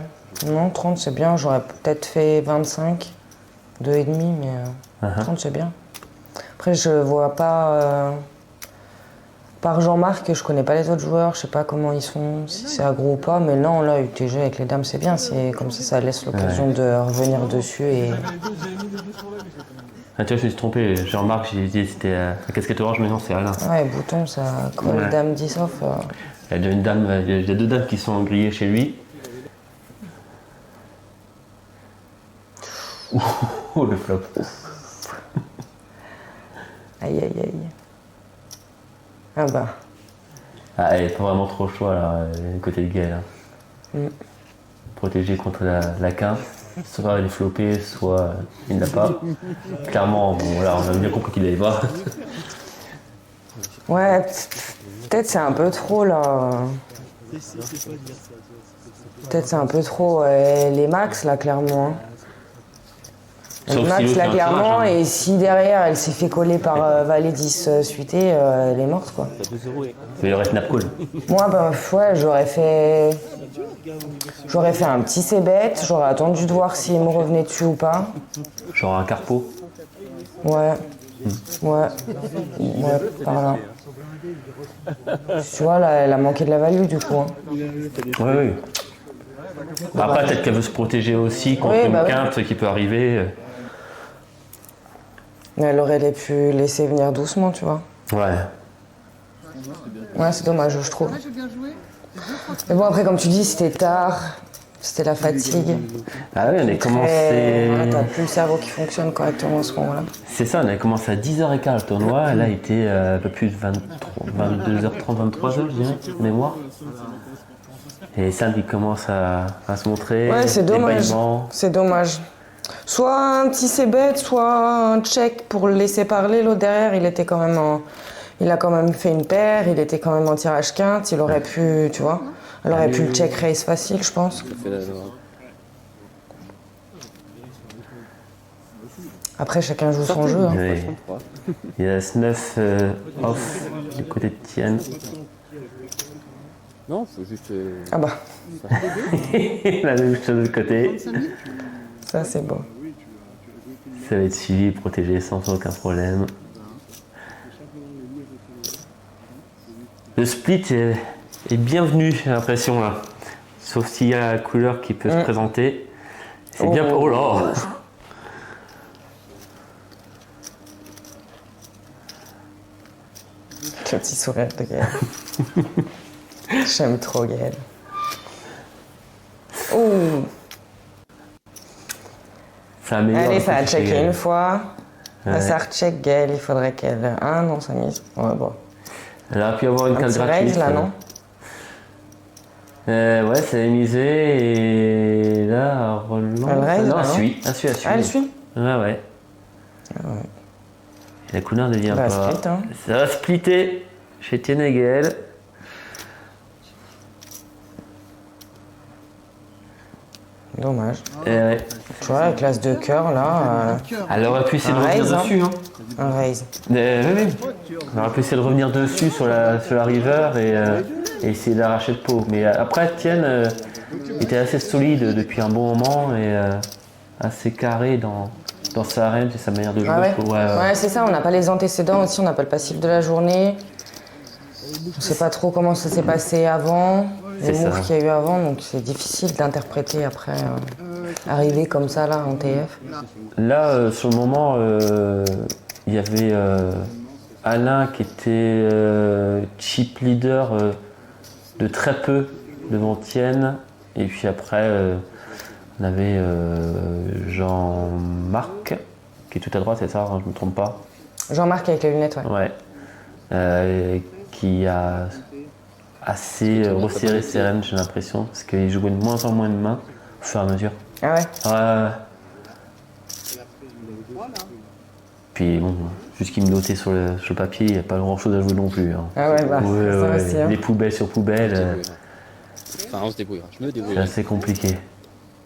Non, 30 c'est bien. J'aurais peut-être fait 25. 2,5, mais 30 c'est bien. Après, je vois pas. Par Jean-Marc, je connais pas les autres joueurs, je sais pas comment ils sont, si c'est aggro ou pas, mais non, là, UTG avec les dames, c'est bien. C'est comme ça laisse l'occasion de revenir dessus et. Ah, tu vois, je me suis trompé. Jean-Marc, j'ai dit c'était la casquette orange, mais non, c'est rien. Ouais, bouton, ça. Quand les dames 10 off. Il y a deux dames qui sont grillées chez lui. Oh, le flop. Aïe, aïe, aïe. Ah bah. Ah, elle est pas vraiment trop chaud là, côté de Gaël. Protégé contre la quinte. Soit elle est flopée, soit il n'a pas. Clairement, bon, là, on a bien compris qu'il n'avait pas. Ouais, peut-être c'est un peu trop là. Peut-être c'est un peu trop. Les max là, clairement. Max là, clairement, et si derrière elle s'est fait coller par Valet 10 suité, elle est morte quoi. Mais il aurait snap call. Moi, bah, ouais, j'aurais fait un petit c-bet, j'aurais attendu de voir s'il me revenait dessus ou pas. Genre un carpeau. Ouais, par là. Tu vois, là, elle a manqué de la value du coup. Hein. Oui. Après, peut-être qu'elle veut se protéger aussi contre une quinte qui peut arriver. Elle aurait pu laisser venir doucement, tu vois. Ouais. Ouais, c'est dommage, je trouve. Mais bon, après, comme tu dis, c'était tard, c'était la fatigue. Ah oui, on a commencé. Voilà, t'as plus le cerveau qui fonctionne correctement à ce moment-là. C'est ça, on a commencé à 10h15 le tournoi, là, il était un peu plus de 22h30, 23h, je dirais, de mémoire. Et Sam, il commence à se montrer. Ouais, c'est dommage. Bâillements. C'est dommage. Soit un petit c-bet, soit un check pour le laisser parler. L'autre derrière, il a quand même fait une paire, il était quand même en tirage quinte, il aurait pu, tu vois, elle aurait pu le check raise facile, je pense. Après, chacun joue son jeu. Hein. Oui. Il y a S9 off du côté de Tienne. Non, faut juste. Ah bah. La même chose de l'autre côté. Ça, c'est beau. Ça va être suivi, protégé sans aucun problème. Le split est bienvenu, j'ai l'impression là. Sauf s'il y a la couleur qui peut se présenter. C'est bien. Oh là! Le petit sourire de Gaël. J'aime trop Gaël. Ouh! Allez, ça a checké une fois. Ça recheck Gaël, il faudrait qu'elle. Ah non, ça mise. Ouais, bon. Elle aurait pu avoir une Un carte petit gratuite. raise, là, non? Ouais, c'est misé et là, relance. Elle raise, non, là, elle non suit. Elle suit, elle suit. Ah, elle suit? Ouais. La couleur ne vient Bah, pas. split, hein. Ça va splitter chez Tienegel. Dommage. Ouais. Tu vois, avec l'as de cœur, là, Elle aurait pu essayer de Un revenir raise, hein. dessus. Hein. un raise. Oui. Elle aurait pu essayer de revenir dessus sur la river et essayer d'arracher le pot. Mais après, Tienne était assez solide depuis un bon moment et assez carré dans sa range et sa manière de jouer. Ah ouais. Ouais. Ouais, c'est ça, on n'a pas les antécédents aussi, on n'a pas le passif de la journée. On ne sait pas trop comment ça s'est passé avant, les C'est ça. moves qu'il y a eu avant, donc c'est difficile d'interpréter après, arriver comme ça là en TF. Là, sur le moment, il y avait Alain qui était chip leader de très peu devant Tienne. Et puis après, on avait Jean-Marc qui est tout à droite, c'est ça, hein, je ne me trompe pas. Jean-Marc avec les lunettes, ouais. Ouais. Qui a assez resserré ses ranges, j'ai l'impression, parce qu'il jouait de moins en moins de mains au fur et à mesure. Ah ouais. Ouais. Puis bon, juste qu'il me notait sur le papier, il n'y a pas grand chose à jouer non plus. Hein. Ah ouais, bah, ça aussi. Hein. Les poubelles sur poubelles, Enfin, on se débrouillera. Je me c'est débrouillerai. assez compliqué.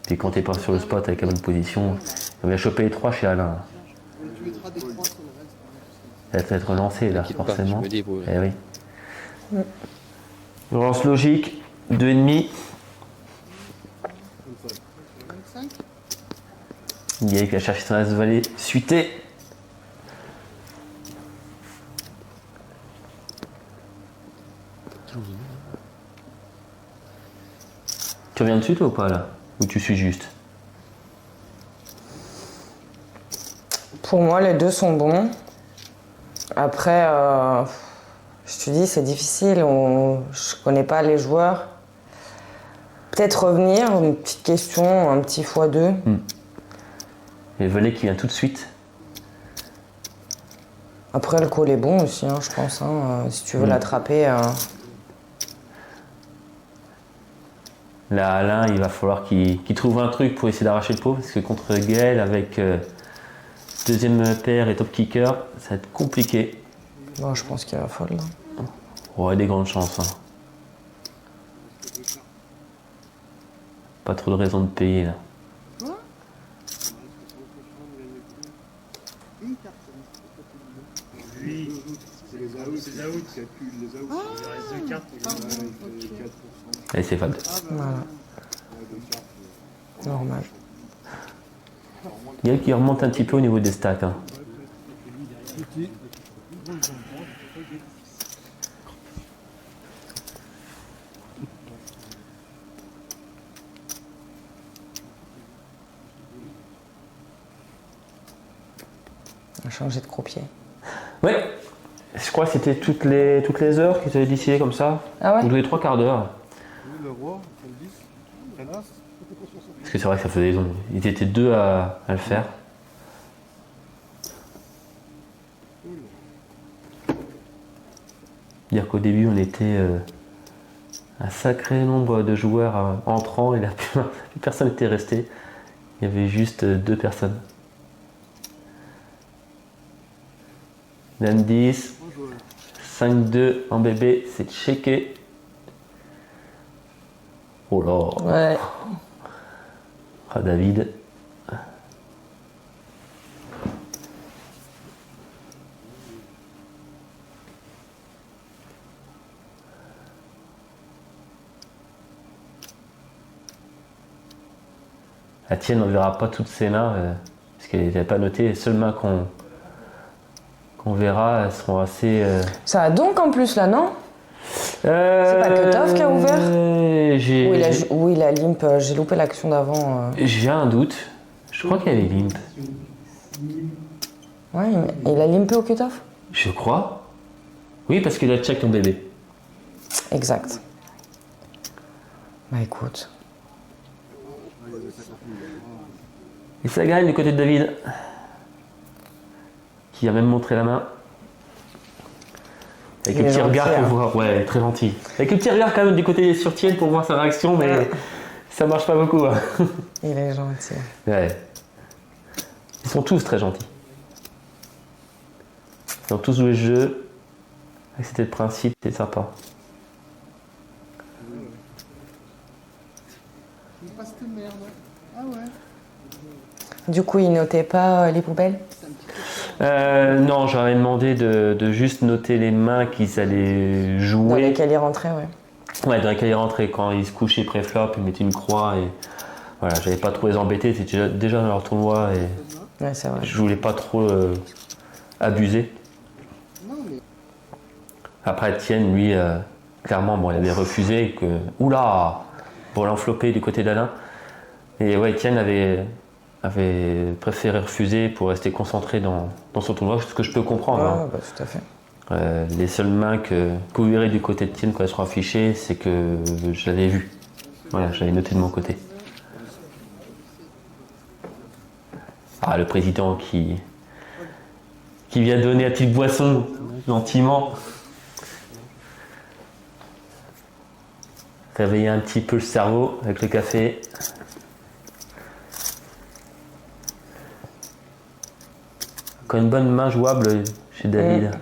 Puis quand t'es pas sur le spot avec la bonne position, on va choper les 3 chez Alain. Elle va être relancée là, T'inquiète pas, forcément. je me débrouillerai. Eh oui. Relance logique, 2,5. Guy qui a cherché son as-valet suité. Tu reviens dessus toi ou pas là? Ou tu suis juste? Pour moi, les deux sont bons. Après, je te dis, c'est difficile, je connais pas les joueurs. Peut-être revenir, une petite question, un petit x2. Et le valet qui vient tout de suite. Après, le call est bon aussi, hein, je pense. Hein, si tu veux l'attraper. Là, Alain, il va falloir qu'il trouve un truc pour essayer d'arracher le pot, parce que contre Gaël, avec deuxième paire et top kicker, ça va être compliqué. Bon, je pense qu'il va fold. On aurait des grandes chances. Hein. Pas trop de raison de payer là. Allez, c'est fold. Voilà. Normal. Gaël qui remonte un petit peu au niveau des stacks. Hein. On a changé de croupier. Ouais, je crois que c'était toutes les heures qu'ils avaient décidé comme ça. Ah ouais? Ou tous les 3 quarts d'heure. Parce que c'est vrai que ça faisait long. Ils étaient 2 à le faire. Dire qu'au début on était un sacré nombre de joueurs entrants et plus personne n'était resté. Il y avait juste 2 personnes. Dame 10, 5-2 en bébé, c'est checké. Oh là. Ouais. Ah, David. La tienne, on ne verra pas toutes ces mains, parce qu'elle n'était pas notée. Les seules mains qu'on verra, elles seront assez... Ça a donc en plus là, non? C'est pas Cutoff qui a ouvert? Ou il a limp, j'ai loupé l'action d'avant. J'ai un doute. Je crois qu'elle est limp. Ouais, mais il a limpé au cutoff? Je crois. Oui, parce qu'il a check ton bébé. Exact. Bah écoute. Et ça gagne du côté de David. Qui a même montré la main. Avec Il le est petit gentil, regard pour hein. voir, ouais, très gentil. Avec le petit regard quand même du côté sur Tienne pour voir sa réaction, mais Ouais. ça marche pas beaucoup. Hein. Il est gentil. Ouais. Ils sont tous très gentils. Ils ont tous joué le jeu. C'était le principe, c'est sympa. Du coup, il notait pas les poubelles? Non, j'aurais demandé de juste noter les mains qu'ils allaient Dans jouer. lesquelles il rentrait, ouais. Ouais, dans lesquels ils rentraient. Quand ils se couchaient pré-flop, ils mettaient une croix. Et voilà, j'avais pas trop les embêter. C'était déjà dans leur tournoi et Ouais, c'est vrai. je voulais pas trop abuser. Après, Etienne, lui, clairement, bon, il avait refusé que. Oula! Pour l'envelopper du côté d'Alain. Et ouais, Etienne avait préféré refuser pour rester concentré dans son tournoi, ce que je peux comprendre. Ouais, Hein. bah, tout à fait. Les seules mains que vous verrez du côté de Etienne quand elles seront affichées, c'est que je l'avais vu. Voilà, je l'avais noté de mon côté. Ah, le président qui vient donner la petite boisson, gentiment. Réveiller un petit peu le cerveau avec le café. Encore une bonne main jouable chez David.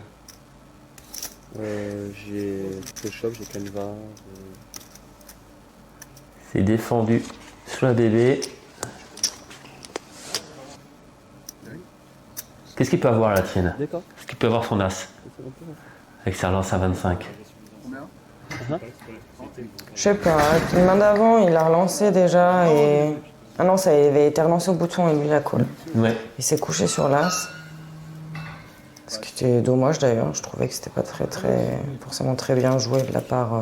J'ai Photoshop, j'ai Canva. C'est défendu sur la bébé. Qu'est-ce qu'il peut avoir la tienne? D'accord. Est-ce qu'il peut avoir son as avec sa relance à 25? Je sais pas, une main d'avant, il a relancé déjà et... Ah non, ça avait été relancé au bouton et lui la colle. Ouais. Il s'est couché sur l'as. Ce qui était dommage d'ailleurs, je trouvais que c'était pas forcément très bien joué de la part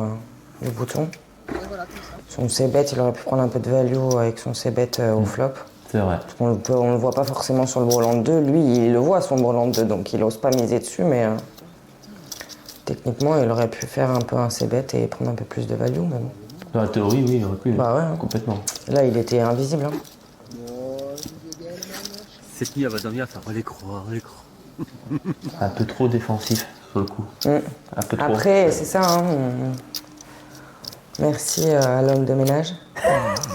du bouton. Son c-bet, il aurait pu prendre un peu de value avec son c-bet au flop. C'est vrai. On ne le voit pas forcément sur le brelan de 2, lui il le voit son brelan de 2, donc il n'ose pas miser dessus, mais techniquement il aurait pu faire un peu un c-bet et prendre un peu plus de value. Mais bon. Dans la théorie, oui, il aurait pu. Bah ouais, hein. Complètement. Là il était invisible. Hein. Cette nuit, elle va dormir à faire les croix. Un peu trop défensif sur le coup. Un peu trop. Après, c'est ça. Hein, merci à l'homme de ménage.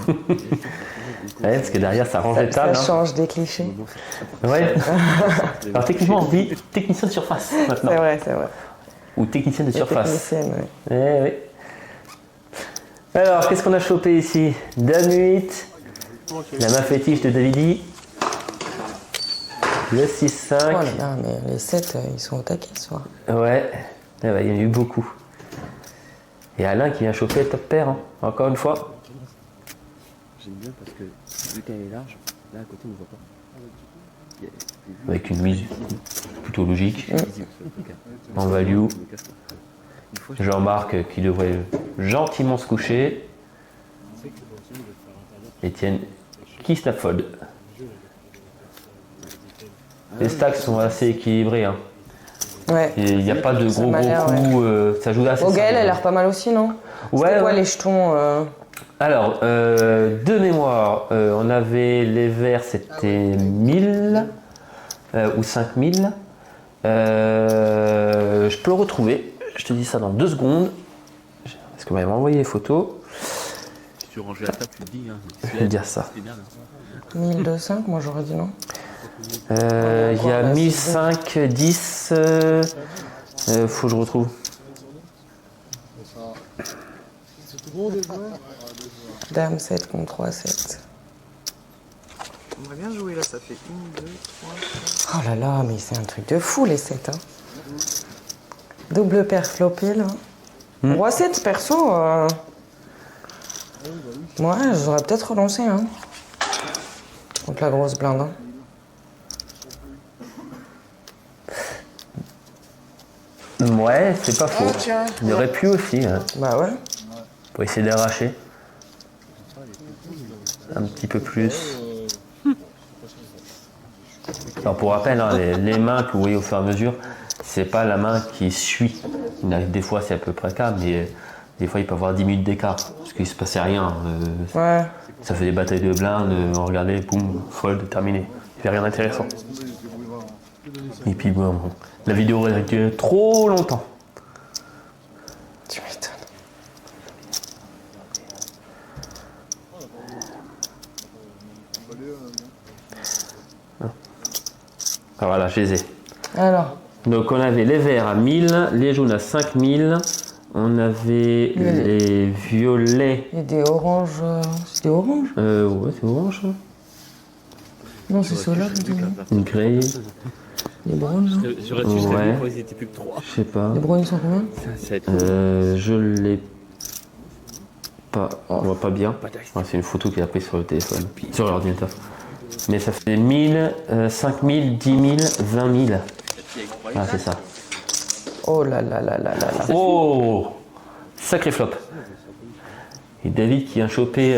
Ouais, parce que derrière, ça range les tables. Ça change des clichés. Ouais. Alors techniquement, on dit technicien de surface maintenant. C'est vrai, c'est vrai. Ou technicien de surface. Technicienne, ouais. Eh oui. Alors, qu'est-ce qu'on a chopé ici? Dame 8. La main fétiche de Davidi. Le 6-5. Oh là là, mais les 7, ils sont au taquet ce soir. Ouais. Eh ben, il y en a eu beaucoup. Et Alain qui vient choper top pair, hein. Encore une fois. J'aime bien parce que vu qu'elle est large, là à côté on ne voit pas. Avec une mise plutôt logique. En value. Jean-Marc qui devrait gentiment se coucher. Etienne qui snap fold. Les stacks sont assez équilibrés. Hein. Ouais. Et il n'y a pas de gros coups. Ça joue assez Au Gaël, simple. elle a l'air pas mal aussi, non? Ouais, C'était quoi ouais. les jetons Alors, de mémoire, on avait les verts, c'était 1000 ou 5000. Je peux le retrouver. Je te dis ça dans 2 secondes. Est-ce qu'on va m'envoyer les photos? Si tu ranges la table, tu le dis. Hein. Je vais dire ça. 1205, moi j'aurais dit non. Il y a 1005, 10. Faut que je retrouve. Dame 7 contre 3, 7. On va bien jouer là, ça fait 1, 2, 3. Oh là là, mais c'est un truc de fou les 7. Hein. Double paire flopé là. Roi 7 perso. Ouais, j'aurais peut-être relancé. Hein. Contre la grosse blinde. Hein. Ouais, c'est pas faux. Il aurait pu aussi. Hein. Bah ouais. Pour essayer d'arracher. Un petit peu plus. Alors pour rappel, hein, les mains que vous voyez au fur et à mesure, c'est pas la main qui suit. Des fois c'est à peu près le cas, mais des fois il peut y avoir 10 minutes d'écart. Parce qu'il se passait rien. Ouais. Ça fait des batailles de blindes, on regardait, boum, fold, terminé. Il n'y avait rien d'intéressant. Et puis bon, la vidéo aurait duré trop longtemps. Ah, voilà, je les ai. Alors, Donc on avait les verts à 1000, les jaunes à 5000, on avait les violets. il y a des oranges. C'est des oranges? Ouais, c'est orange. Non, c'est ceux-là. Une grey. Les browns. J'aurais dû Ouais. quand ils étaient plus que 3. Je sais pas. Les browns, ils sont combien? Je l'ai pas. On voit pas bien. Ouais, c'est une photo qu'il a prise sur le téléphone, sur l'ordinateur. Mais ça fait 1000, 5000, 10 000, 20 000. Ah, c'est ça. Oh là là là là là là. Oh, sacré flop. Et David qui a chopé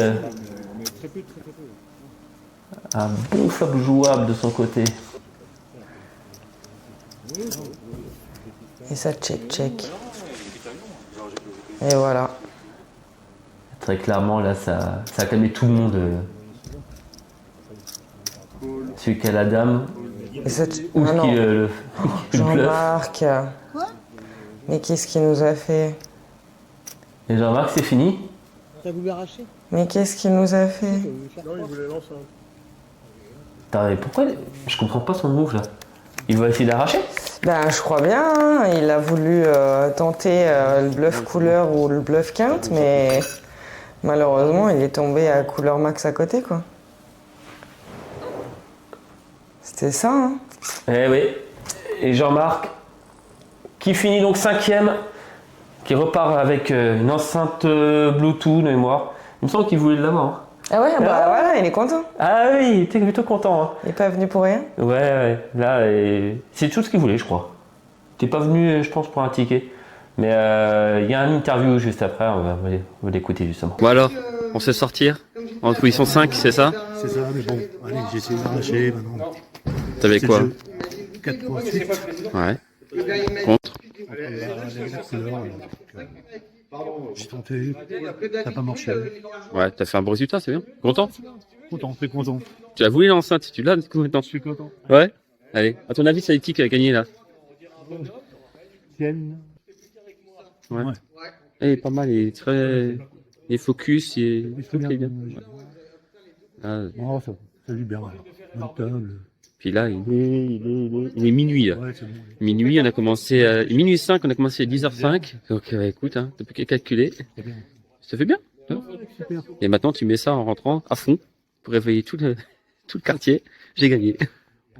un bon flop jouable de son côté. Et ça, check. Et voilà. Très clairement, là, ça a calmé tout le monde. Celui qui a la dame. Et ça, Ou ah non. qui le Jean-Marc. Mais qu'est-ce qu'il nous a fait? Et Jean-Marc, c'est fini. T'as voulu arracher? Mais qu'est-ce qu'il nous a fait? Non, il voulait lancer. Attends, mais pourquoi je comprends pas son move là. Il va essayer d'arracher? Ben, je crois bien. Hein. Il a voulu tenter le bluff couleur ou le bluff quinte, mais malheureusement, il est tombé à couleur max à côté, quoi. C'était ça, hein? Eh oui. Et Jean-Marc, qui finit donc 5e, qui repart avec une enceinte Bluetooth de mémoire. Il me semble qu'il voulait l'avoir. Hein. Ah ouais, bah voilà, il est content. Ah oui, il était plutôt content. Hein. Il est pas venu pour rien? Ouais. Là, c'est tout ce qu'il voulait, je crois. T'es pas venu, je pense, pour un ticket. Mais il y a une interview juste après, on va l'écouter justement. Bon alors, on sait sortir en position 5, c'est ça? C'est ça, mais bon, allez, j'ai essayé d'arracher maintenant. T'avais quoi? 4 pour 6. Ouais. Contre? J'ai tenté, ça n'a pas marché. Ouais, t'as fait un bon résultat, c'est bien. Content? Content, très content. Tu as voulu l'enceinte, tu l'as maintenant? Je suis content. Ouais? Allez, à ton avis, c'est qui a gagné là? Tienne. Ouais. Il est pas mal, il est très... Il est focus, il est bien. Ah. Oh, ça joue bien. Notable. Puis là, il est minuit. Là. Ouais, c'est bon. Minuit, on a commencé à... Minuit 5, on a commencé à 10h05. Donc écoute, hein, t'as plus qu'à calculer. Ça fait bien. Hein? Super. Et maintenant, tu mets ça en rentrant à fond pour réveiller tout le quartier. J'ai gagné.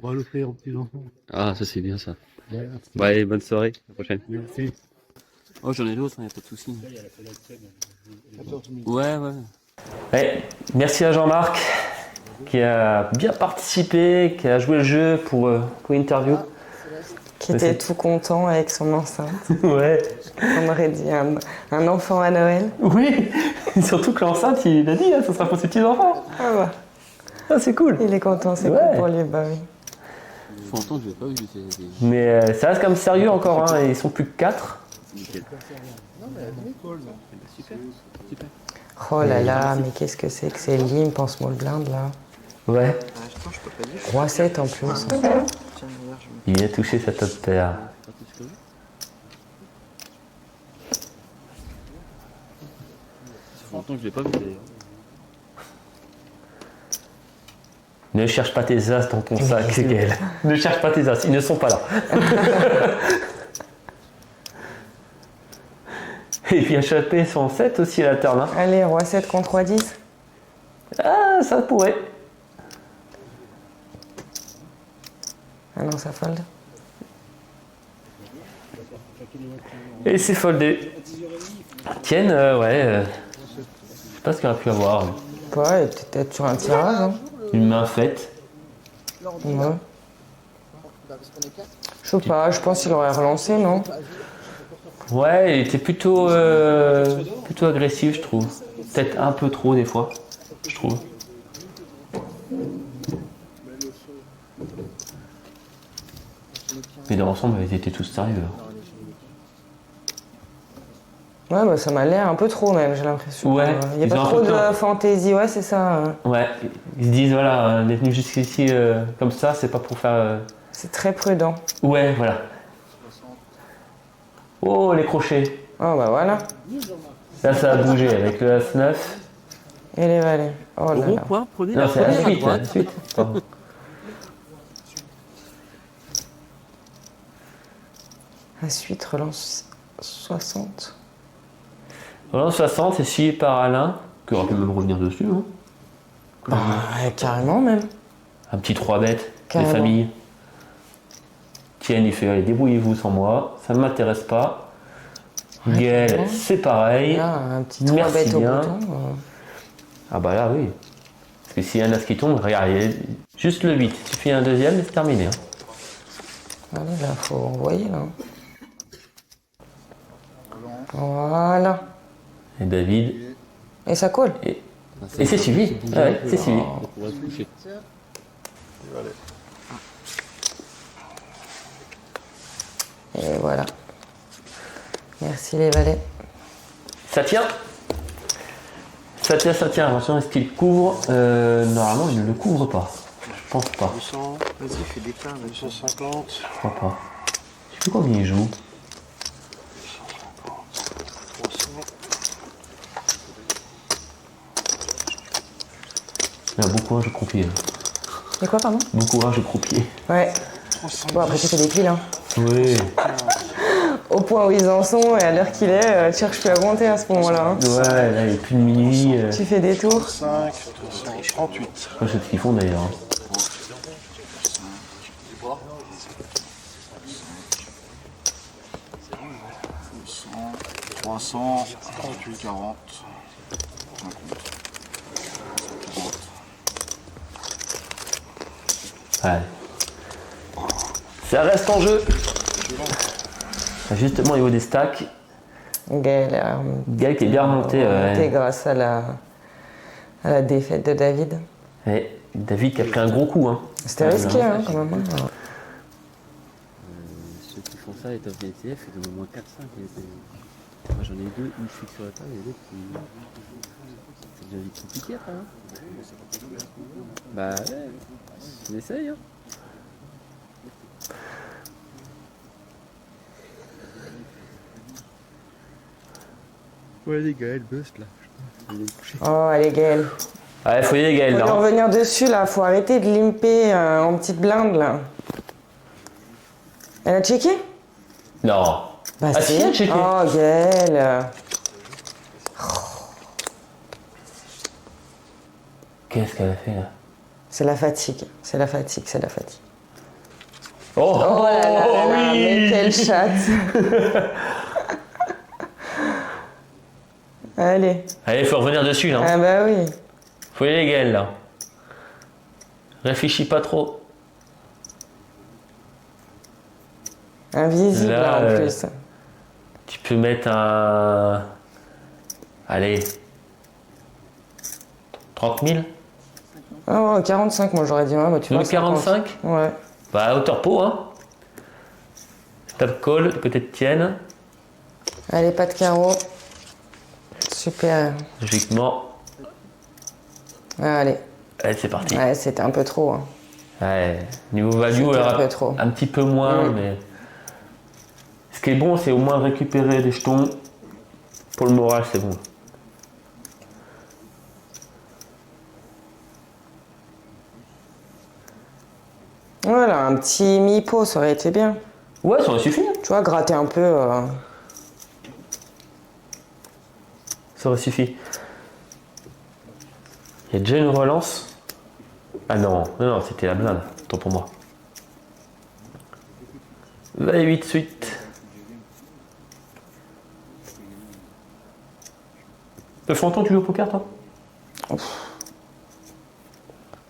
On va l'offrir aux petits-enfants. Ah, ça c'est bien ça. Ouais, Ouais, bonne soirée. À la prochaine. merci. Oh, j'en ai d'autres, il n'y a pas de souci. Ouais. Ouais, merci à Jean-Marc qui a bien participé, qui a joué le jeu pour l'interview. Qui était tout content avec son enceinte. Ouais. On aurait dit un enfant à Noël. Oui, surtout que l'enceinte, il a dit, hein, ça sera pour ses petits-enfants. Ah bah. Ah, c'est cool. Il est content, c'est cool pour lui, bah oui. Ça fait longtemps que je l'ai pas vu. Mais ça reste quand même sérieux encore, hein, ils sont plus que 4. Oh là là, mais qu'est-ce que c'est que ces limp en small blind là? Ouais. Roi 7 en plus. Il a touché sa top paire. Ça fait longtemps que je l'ai pas vu d'ailleurs. Ne cherche pas tes as dans ton sac, c'est qu'elle. Ne cherche pas tes as, ils ne sont pas là. Et puis échapper son 7 aussi à la turn. Hein. Allez, roi 7 contre roi 10. Ah, ça pourrait. Ah non, ça fold. Et c'est foldé. Tienne, je sais pas ce qu'il aurait pu avoir. Ouais, peut-être sur un tirage. Hein. Une main faite. Ouais. Je sais pas, je pense qu'il aurait relancé, non? Ouais, il était plutôt agressif, je trouve. Peut-être un peu trop des fois, je trouve. Mais dans l'ensemble, ils étaient tous sérieux. Ouais, bah ça m'a l'air un peu trop même, j'ai l'impression. Ouais. Il n'y a pas trop de fantaisie, ouais, c'est ça. Ouais, ils se disent, voilà, on est venu jusqu'ici comme ça, c'est pas pour faire... C'est très prudent. Ouais, voilà. Oh, les crochets. Oh, bah voilà. Là, ça a bougé avec le As-9. Et les valets. Oh là là. Point, prenez Non, la c'est la première à suite, droite. la suite. Pardon. Suite, relance 60. Relance 60, c'est suivi par Alain, qui aurait pu même revenir dessus. Hein. Bah, carrément même. Un petit 3 bêtes, des Carrément. familles. Tiens, il fait, allez, débrouillez-vous sans moi, ça ne m'intéresse pas. Gaël, carrément. c'est pareil. Là, un petit 3 Merci bêtes au bien. bouton. Ah bah là, oui. Parce que s'il y a un as qui tombe, regarde, il y a juste le 8. Il suffit un deuxième et c'est terminé. Hein. Allez, là, faut envoyer, là. Voilà. Et David. Et ça colle. Et c'est suivi. Ouais, c'est suivi. On va se coucher. Et voilà. Merci les valets. Ça tient. Ça tient, ça tient. Attention, est-ce qu'il couvre normalement, il ne le couvre pas. Je pense pas. 200, vas-y, fais des pleins, 250. Je crois pas. Je sais plus combien il joue. 300. Bon courage au croupier. Et quoi, pardon? Bon courage au croupier. Ouais. Bon, après, tu fais des piles, hein. Oui. Au point où ils en sont et à l'heure qu'il est, tu cherches plus à monter à ce moment-là. Hein. Ouais, là, il est plus de minuit. Tu fais des tours. 5, 338. Je sais ce qu'ils font d'ailleurs. Hein. 300, 38, 40. Ouais. Ça reste en jeu. Justement au niveau des stacks. Gaël qui est bien remonté. Grâce à la défaite de David. Et David qui a pris un gros coup. Hein. C'était risqué hein, quand même. Ceux qui font ça, les top DTF, ils ont au moins 4-5. Moi j'en ai eu deux, une fixe sur la table et l'autre qui. C'est déjà vite compliqué après. Hein. Bah ouais, on essaye. Hein. Ouais, les gars, elle bust là. Oh, allez, Gaël. Ouais, faut y aller, Gaël. Faut là. revenir dessus là, faut arrêter de limper en petite blinde là. Elle a checké? Non. Bah, Ah, si, elle a checké. Oh, Gaël. Qu'est-ce qu'elle a fait là? C'est la fatigue, c'est la fatigue, c'est la fatigue. Oh, Oh là là là là, oui. mais quelle chatte. Allez. Allez, faut revenir dessus là. Ah bah oui. Faut y aller, Gaël là. Réfléchis pas trop. Invisible là, en plus. Tu peux mettre un. Allez. 30 000. Oh, 45 moi j'aurais dit. Ouais, bah, tu vois, 45. Ouais. Bah, hauteur pot, hein. Top call, du côté de Tienne. Allez, pas de carreau. Super. Logiquement. Allez. Allez, c'est parti. Ouais, c'était un peu trop. Hein. Ouais, niveau value, C'était alors, un peu trop. un petit peu moins, mais. Ce qui est bon, c'est au moins récupérer des jetons. Pour le moral, c'est bon. Voilà, un petit mi-pot, ça aurait été bien. Ouais, ça aurait suffi. Tu vois, gratter un peu. Ça aurait suffi. Il y a déjà une relance. Ah non, non, non, c'était la blinde. Tant pour moi. Valet 8 suite. Ça fait longtemps que tu joues au poker, toi?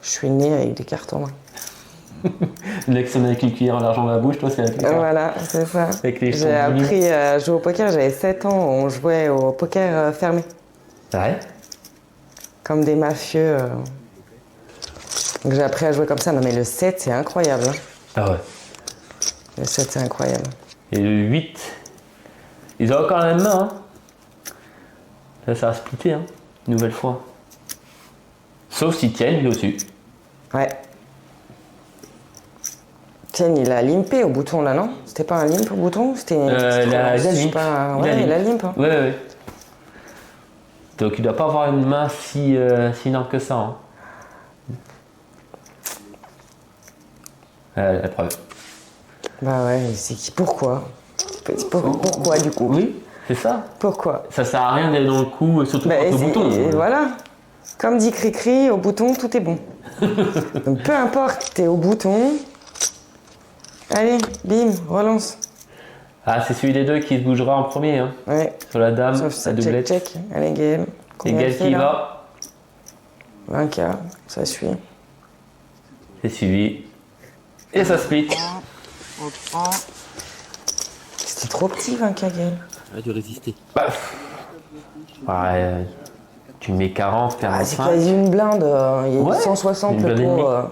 Je suis né avec des cartes en main. L'ex-homme avec les cuillères, l'argent dans la bouche, toi, c'est avec les cartes. Voilà, c'est ça. Avec les J'ai appris à jouer au poker, j'avais 7 ans, on jouait au poker fermé. Ouais. Comme des mafieux. Donc j'ai appris à jouer comme ça. Non mais le 7, c'est incroyable. Hein. Ah ouais. Le 7, c'est incroyable. Et le 8, ils ont encore la même main. Hein. Là, ça va splitter, hein. Une nouvelle fois. Sauf si Tienne, il est au-dessus. Ouais. Tiens, il a limpé au bouton là, non? C'était pas un limp au bouton? C'était la limp. pas... Ouais, il a limp. Hein. Ouais, ouais. Donc il doit pas avoir une main si énorme que ça. Hein. La preuve. Bah ouais, c'est qui? Pourquoi? Pourquoi du coup? Oui, c'est ça. Pourquoi? Ça sert à rien d'aller dans le coup, surtout Bah, au bouton. et voilà. Comme dit Cricri, au bouton, tout est bon. Donc peu importe, t'es au bouton. Allez, bim, relance. Ah, c'est celui des deux qui se bougera en premier. Hein. Ouais. Sur la dame, Sauf ça, la doublette. check. Allez, Gaël. Et Combien Gaël elle fait, qui y là? va. 20K, ça suit. C'est suivi. Et ça split. On prend. C'était trop petit, 20K, Gaël. Elle a dû résister. Bah, ouais, tu mets 40, 45. C'est quasi une blinde. Il y a Ouais, 160 une le blinde et pot. demie.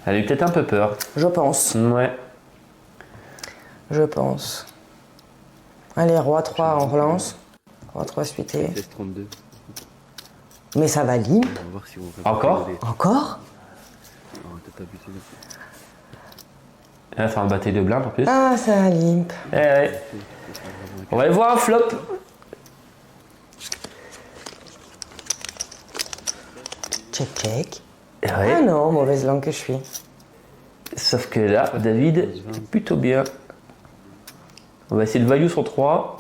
Elle a eu peut-être un peu peur. Je pense. Ouais. Je pense. Allez, roi 3, on relance. Roi 3 suité. 16-32. Mais ça va limp. On va voir si on va Encore regarder. Encore? Non, t'as pas buté non plus. Là, ça va me battre de blindes en plus. Ah, ça va limp. Eh ouais. On va aller voir un flop. Check. Eh ouais. Ah non, mauvaise langue que je suis. Sauf que là, David est plutôt bien. On va essayer le value sur 3.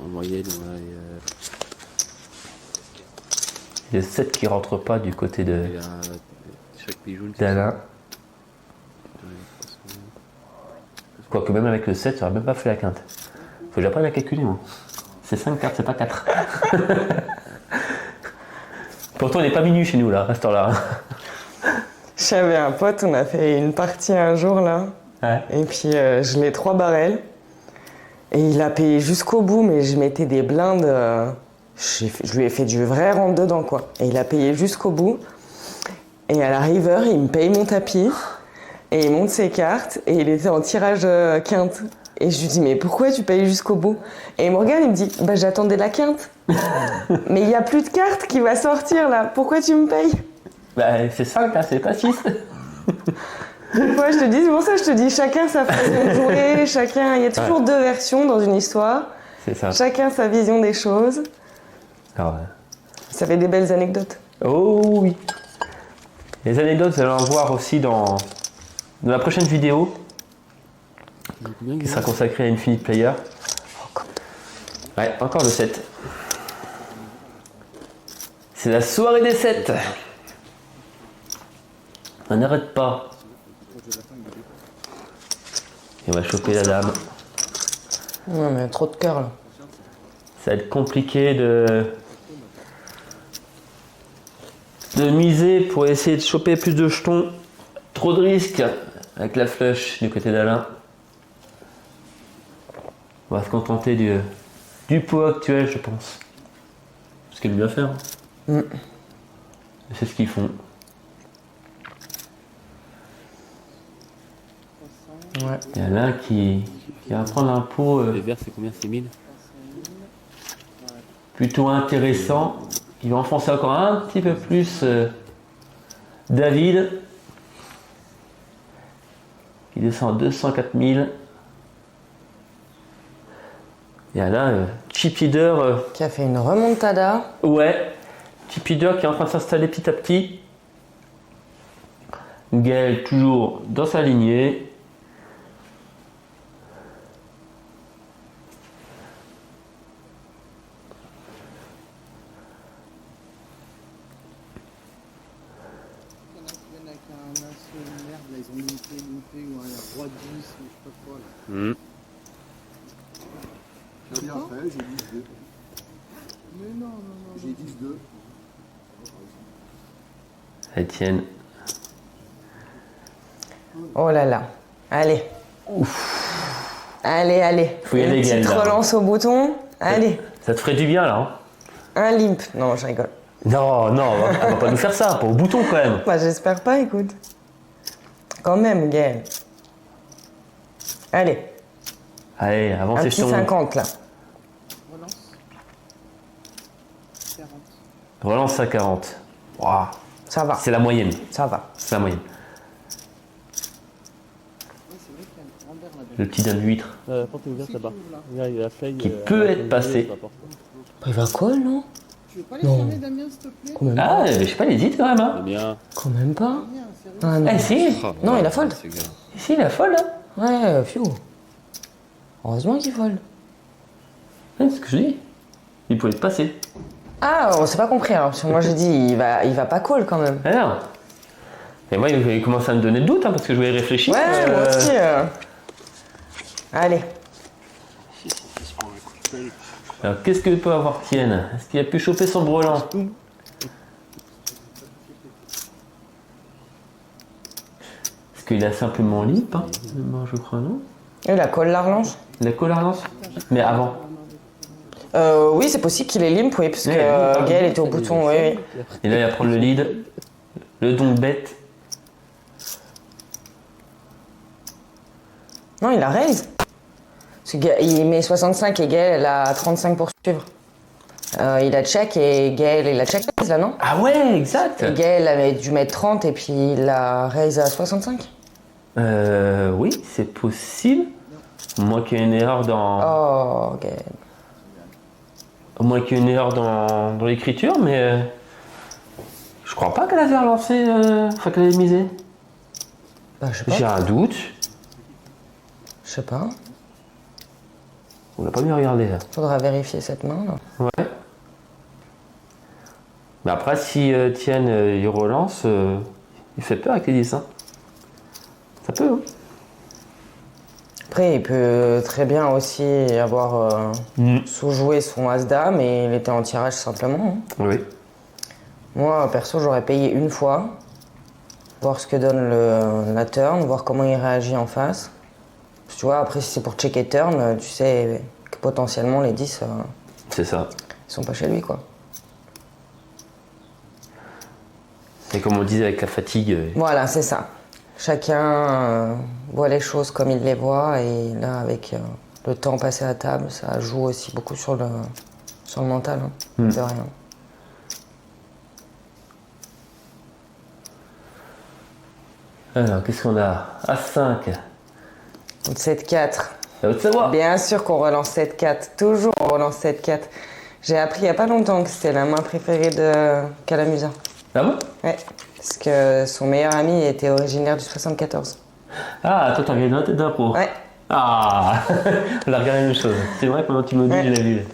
En moyenne, ouais. Il y a 7 qui rentrent pas du côté de Il y a chaque pays jaune. d'Alain. Quoique même avec le 7, ça aurait même pas fait la quinte. Faut que j'apprenne à calculer, moi. C'est 5 cartes, c'est pas 4. Pourtant, il n'est pas minuit chez nous, là, à cette heure-là. J'avais un pote, on a fait une partie un jour, là. Ouais. Et puis, je l'ai 3 barrels. Et il a payé jusqu'au bout, mais je mettais des blindes. Je lui ai fait du vrai rentre dedans, quoi. Et il a payé jusqu'au bout. Et à la river, il me paye mon tapis. Et il monte ses cartes. Et il était en tirage quinte. Et je lui dis, mais pourquoi tu payes jusqu'au bout? Et il me regarde, il me dit, bah j'attendais la quinte. Mais il n'y a plus de carte qui va sortir, là. Pourquoi tu me payes? Bah, c'est 5, hein, c'est pas 6. Moi, je te dis, c'est pour ça que je te dis, chacun sa façon de jouer, chacun. Il y a toujours deux versions dans une histoire. C'est ça. Chacun sa vision des choses. Ah ouais. Ça fait des belles anecdotes. Oh oui. Les anecdotes, vous allez en voir aussi dans la prochaine vidéo qui sera consacrée à Infinite Player. Ouais, encore le 7. C'est la soirée des 7. On n'arrête pas. Et on va choper la dame. Non, mais trop de cœur là. Ça va être compliqué de miser pour essayer de choper plus de jetons. Trop de risques avec la flush du côté d'Alain. On va se contenter du pot actuel, je pense. C'est ce qu'il doit faire. C'est ce qu'ils font. Ouais. Il y a Alain qui va prendre un pot Les verts, c'est combien? C'est 1000? plutôt intéressant. Il va enfoncer encore un petit peu plus David. Il descend à 204 000. Il y a là Chip Leader. Qui a fait une remontada. Ouais. Chip Leader qui est en train de s'installer petit à petit. Gaël toujours dans sa lignée. J'ai bien fait, j'ai 10-2. Mais non. J'ai 10-2. Etienne. Oh là là. Allez. Allez. Faut y aller, Une petite Gaël, là. relance au bouton. Allez. Ça te ferait du bien là. Hein. Un limp. Non, je rigole. Non, on va pas nous faire ça, pas au bouton quand même. Bah, j'espère pas, écoute. Quand même, Gaël. Allez. Allez, Un avancez petit sur 50 là. Relance à 40. Waouh. Ça va. C'est la moyenne. Ça va. C'est la moyenne. Le petit dame d'huître. La porte est ouverte là-bas. Regarde, il y a la feuille. Qui peut être passé. Il va quoi, non? Tu veux pas les fermer, Damien, s'il te plaît? Quand même Ah, pas. mais je sais pas, il hésite quand même. Hein. C'est bien. Quand même pas. Bien, Ah, non. Eh si. Non, il a fold. Si, il a fold. Hein. Ouais, fiou. Heureusement qu'il fold. Ouais, c'est ce que je dis. Il pouvait te passer. Ah, on s'est pas compris alors, parce que moi j'ai dit il va pas call quand même. Ah non. Et moi, il commence à me donner le doute, hein, parce que je voulais réfléchir. Ouais, moi aussi. Allez. Alors, qu'est-ce que peut avoir Tienne? Est-ce qu'il a pu choper son brelan? Est-ce qu'il a simplement limp, hein? Moi, je crois, non? Et la call la relance? Il a call la relance? Mais avant. Oui, c'est possible qu'il ait limp, oui, parce que Gaël était au bouton, oui, oui. Et là, il va prendre le lead. Le don bête. Non, il a raise. Parce que il met 65 et Gaël, elle a 35 pour suivre. Il a check et Gaël, il a check raise là, non? Ah ouais, exact. Et Gaël avait dû mettre 30 et puis il a raise à 65. Oui, c'est possible. Moi qui ai une erreur dans... Oh, Gaël. Moi qui ai une erreur dans l'écriture, mais... je crois pas qu'elle avait relancé... Enfin, qu'elle avait misé. Bah, je sais pas. J'ai un doute. Je sais pas. On n'a pas bien regardé là. Faudra vérifier cette main là. Ouais. Mais après, si Tienne il relance, il fait peur avec les 10. Hein. Ça peut. Hein. Après, il peut très bien aussi avoir sous-joué son As-Dame et il était en tirage simplement. Hein. Oui. Moi, perso, j'aurais payé une fois. Voir ce que donne la turn, voir comment il réagit en face. Parce que tu vois, après, si c'est pour checker turn, tu sais que potentiellement les 10, c'est ça. Ils sont pas chez lui, quoi. Et comme on disait avec la fatigue... Voilà, c'est ça. Chacun voit les choses comme il les voit et là, avec le temps passé à table, ça joue aussi beaucoup sur le mental, hein, de rien. Alors, qu'est-ce qu'on a? As-5. 7-4. À vous de savoir. Bien sûr qu'on relance 7-4. Toujours on relance 7-4. J'ai appris il n'y a pas longtemps que c'était la main préférée de Calamusa. Ah bon? Ouais. Parce que son meilleur ami était originaire du 74. Ah, toi, t'as regardé dans la tête d'impro. Ouais. Ah, on a regardé la même chose. C'est vrai, pendant que tu me dis, je l'ai vu.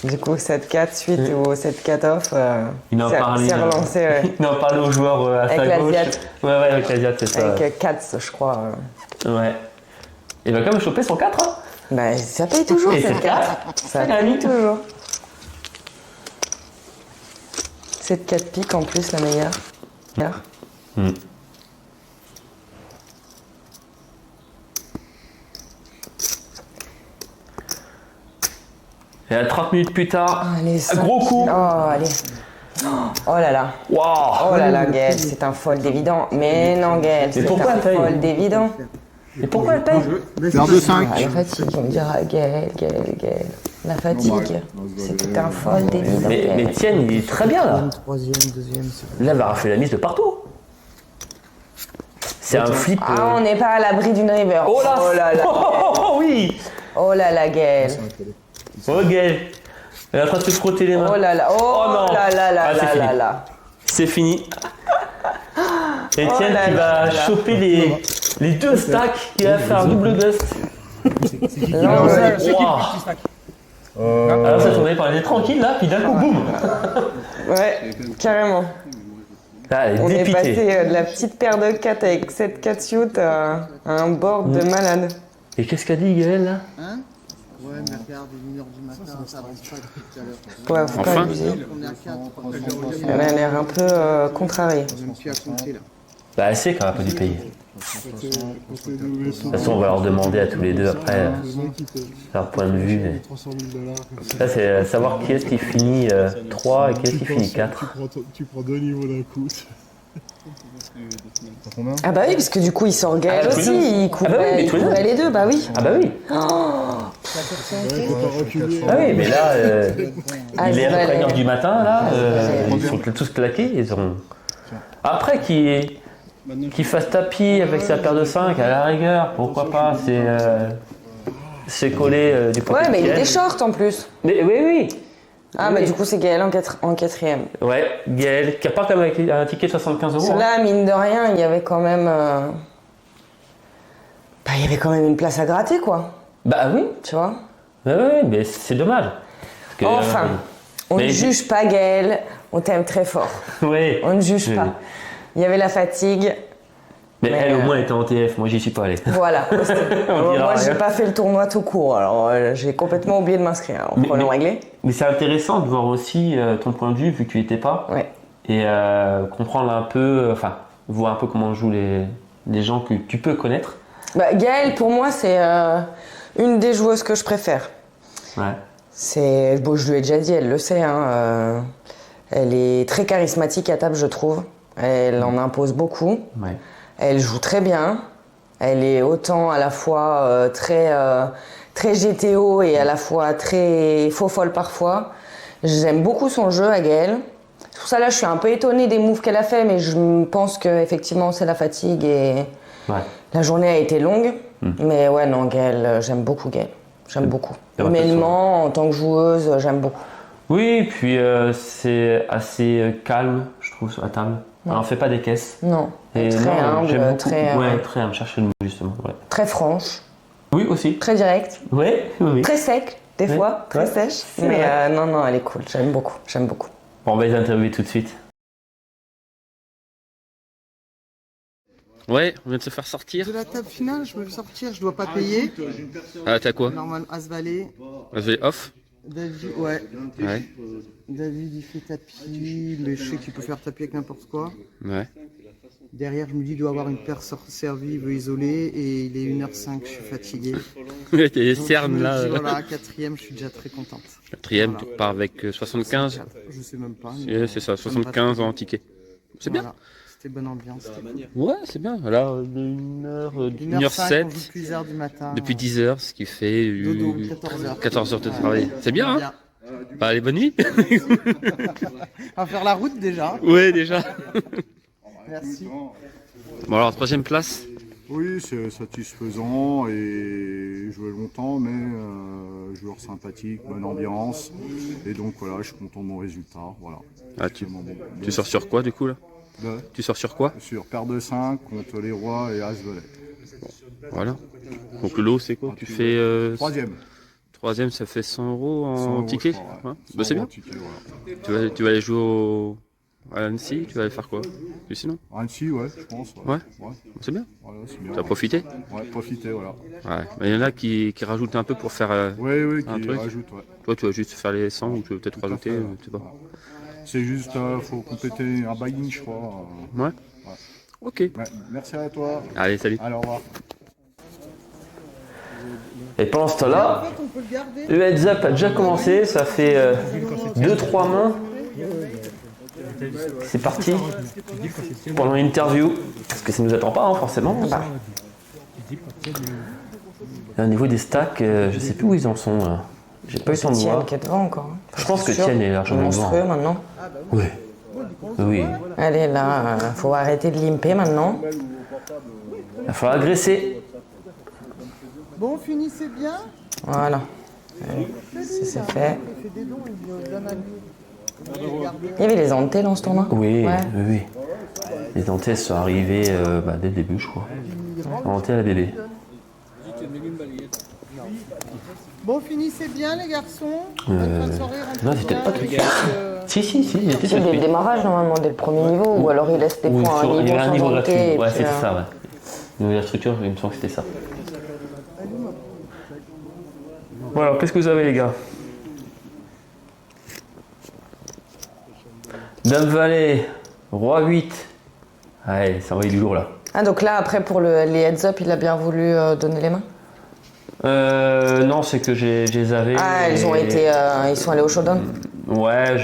Du coup, 7-4 suite ou 7-4 off, il en parlait, c'est relancé. Ouais. Il en parlait aux joueurs à sa gauche. Ouais, avec l'Asiat, c'est ça. Avec Katz, je crois. Ouais. Il va quand même choper son 4, hein? Bah, ça paye toujours, 7-4. Ça paye toujours. 7-4 pique en plus, la meilleure. Et à 30 minutes plus tard, allez, un gros coup. Oh, allez. Oh là là. Wow. Oh là là, Gaël, c'est un fold évident. Mais non, Gaël, c'est un fold évident. Et pourquoi elle paye? Faire 2-5. La fatigue, on me dira Gaël. La fatigue. C'était un fold évident. Mais Tienne, il est très bien là. Troisième, deuxième. Là, il va rafler la mise de partout. C'est un flip. Ah, on n'est pas à l'abri d'une river. Oh là, oh là là. Oh oui. Oh là là, Gaël. Oh Gaël. Elle est en train de se frotter les mains. Oh là là. Oh non. Là là là là là là. C'est fini. Etienne qui va choper les deux stacks, qui va faire un double gust. Alors ça tournait par les tranquilles là, puis d'un coup boum. Ouais, carrément. Ah, on est passé de la petite paire de 4 avec 7-4 suit à un board de malade. Et qu'est-ce qu'a dit Gaël là? Hein? Ouais, mais regarde, 1h du matin, ça avance pas depuis tout à l'heure. Ouais, faut pas abuser. On est à 4. Elle a l'air un peu contrariée. Bah elle sait qu'elle va pas dû payer. De toute façon on va leur demander à tous les deux après leur point de vue. Là c'est savoir qui est-ce qui finit 3 et qui est-ce qui finit 4. Tu prends deux niveaux d'un coup. Ah bah oui, parce que du coup il sort Gaël aussi, il couvrait, les deux, bah oui. Ah bah oui. Oh ah oui, mais là, il est à peu près 1h du matin, là, ils sont tous claqués, ils ont... Après, qu'il fasse tapis avec sa paire de 5, à la rigueur, pourquoi pas, c'est collé du côté. Ouais, mais il est short en plus. Mais oui, Ah, bah du coup, c'est Gaël en quatrième. Ouais, Gaël, qui repart quand même avec un ticket de 75 euros. Parce que là, mine de rien, il y avait quand même. Bah, il y avait quand même une place à gratter, quoi. Bah oui. Tu vois. Ouais, mais c'est dommage. Parce que, Enfin, on ne juge pas Gaël, on t'aime très fort. Oui. On ne juge pas. Il y avait la fatigue. Mais elle, au moins, elle était en TF, moi, j'y suis pas allé. Voilà. Moi, j'ai rien. pas fait le tournoi tout court, alors j'ai complètement oublié de m'inscrire. Alors, problème réglé. Mais c'est intéressant de voir aussi ton point de vue, vu que tu n'y étais pas. Ouais. Et comprendre un peu, enfin, voir un peu comment jouent les gens que tu peux connaître. Bah, Gaëlle, pour moi, c'est une des joueuses que je préfère. Ouais. Bon, je lui ai déjà dit, elle le sait. Hein, elle est très charismatique à table, je trouve. Elle en impose beaucoup. Ouais. Elle joue très bien. Elle est autant à la fois très GTO et à la fois très faux folle parfois. J'aime beaucoup son jeu à Gaëlle. C'est pour ça là, je suis un peu étonnée des moves qu'elle a fait, mais je pense qu'effectivement c'est la fatigue et la journée a été longue. Mais ouais, non, Gaëlle, j'aime beaucoup Gaëlle. J'aime beaucoup. Humainement, en tant que joueuse, j'aime beaucoup. Oui, puis c'est assez calme, je trouve, sur la table. Elle n'en fait pas des caisses. Non. Et très humble, j'aime beaucoup. très très humble, chercher le mot justement. Ouais. Très franche. Oui, aussi. Très directe. Oui. Très sec, des fois, très sèche. Mais non, elle est cool. J'aime beaucoup. Bon, on va les interviewer tout de suite. Ouais, on vient de se faire sortir. De la table finale, je me fais sortir, je dois pas payer. Ah, t'as quoi? Normal, As-Valet. As-Valet off? David, David il fait tapis, mais je sais qu'il peut faire tapis avec n'importe quoi. Ouais. Derrière, je me dis, il doit avoir une paire servie, il veut isoler, et il est 1h05, je suis fatigué. Ouais, t'es les cernes là. Dis, voilà, quatrième, je suis déjà très contente. Quatrième, Voilà. tu repars avec 75. Je sais même pas. C'est ça, 75 en ticket. C'est bien. C'était bonne ambiance. Ouais, c'est bien. Là, 1h07 depuis 10h du matin. Depuis 10h, ce qui fait 14 heures de travail. C'est bien, hein? Bah, allez, bonne nuit. On va faire la route déjà. Ouais, déjà. Merci. Bon, alors, troisième place. Oui, c'est satisfaisant et joué longtemps, mais joueur sympathique, bonne ambiance. Et donc voilà, je suis content de mon résultat. Voilà. Ah, tu sors sur quoi du coup là? Tu sors sur quoi? Sur paire de 5 contre les rois et As-Valet. Voilà. Donc le lot c'est quoi? Tu fais... Troisième. Troisième, ça fait 100 euros en ticket. Ouais. Bah, c'est bien. Ticket, voilà. Tu vas aller jouer à Annecy, tu vas aller faire quoi? Et sinon? Annecy, ouais, je pense. Ouais. C'est bien. Voilà, c'est bien. Tu as profité? Ouais, profiter, voilà. Ouais. Mais il y en a qui rajoutent un peu pour faire un truc. Rajoutent, ouais. Toi, tu vas juste faire les 100 ou tu veux peut-être rajouter, je sais pas. C'est juste, faut compléter un buy-in, je crois. Ouais. Ok. Ouais, merci à toi. Allez, salut. Allez, au revoir. Et pendant ce temps-là, le heads-up a déjà commencé, ça fait 2-3 mains. C'est parti pendant une interview, parce que ça ne nous attend pas hein, forcément. Et au niveau des stacks, je sais plus où ils en sont. J'ai pas eu le temps de voir. Qui est devant encore. Je pense que Tienne est largement devant. Monstrueux maintenant. Oui. Oui. Allez là, faut arrêter de limper maintenant. Il va falloir agresser. Bon, finissez bien. Voilà. C'est fait. Il y avait les Antés dans ce tournoi? Oui. Les Antés sont arrivés dès le début, je crois. Antés à la bébé. Bon, finissez bien les garçons. Non, c'était pas tout de suite. Si, il était dès le démarrage normalement, dès le premier niveau, ou alors il laisse des points à un niveau. Il y avait un niveau gratuit. Ouais, c'est ça, ouais. La structure, il me semble que c'était ça. Bon alors, qu'est-ce que vous avez les gars? Dame Valet, Roi 8. Allez, ça envoie du lourd là. Ah donc là après pour les heads up il a bien voulu donner les mains? Non, c'est que je les avais. Ah, ils sont allés au showdown? Ouais,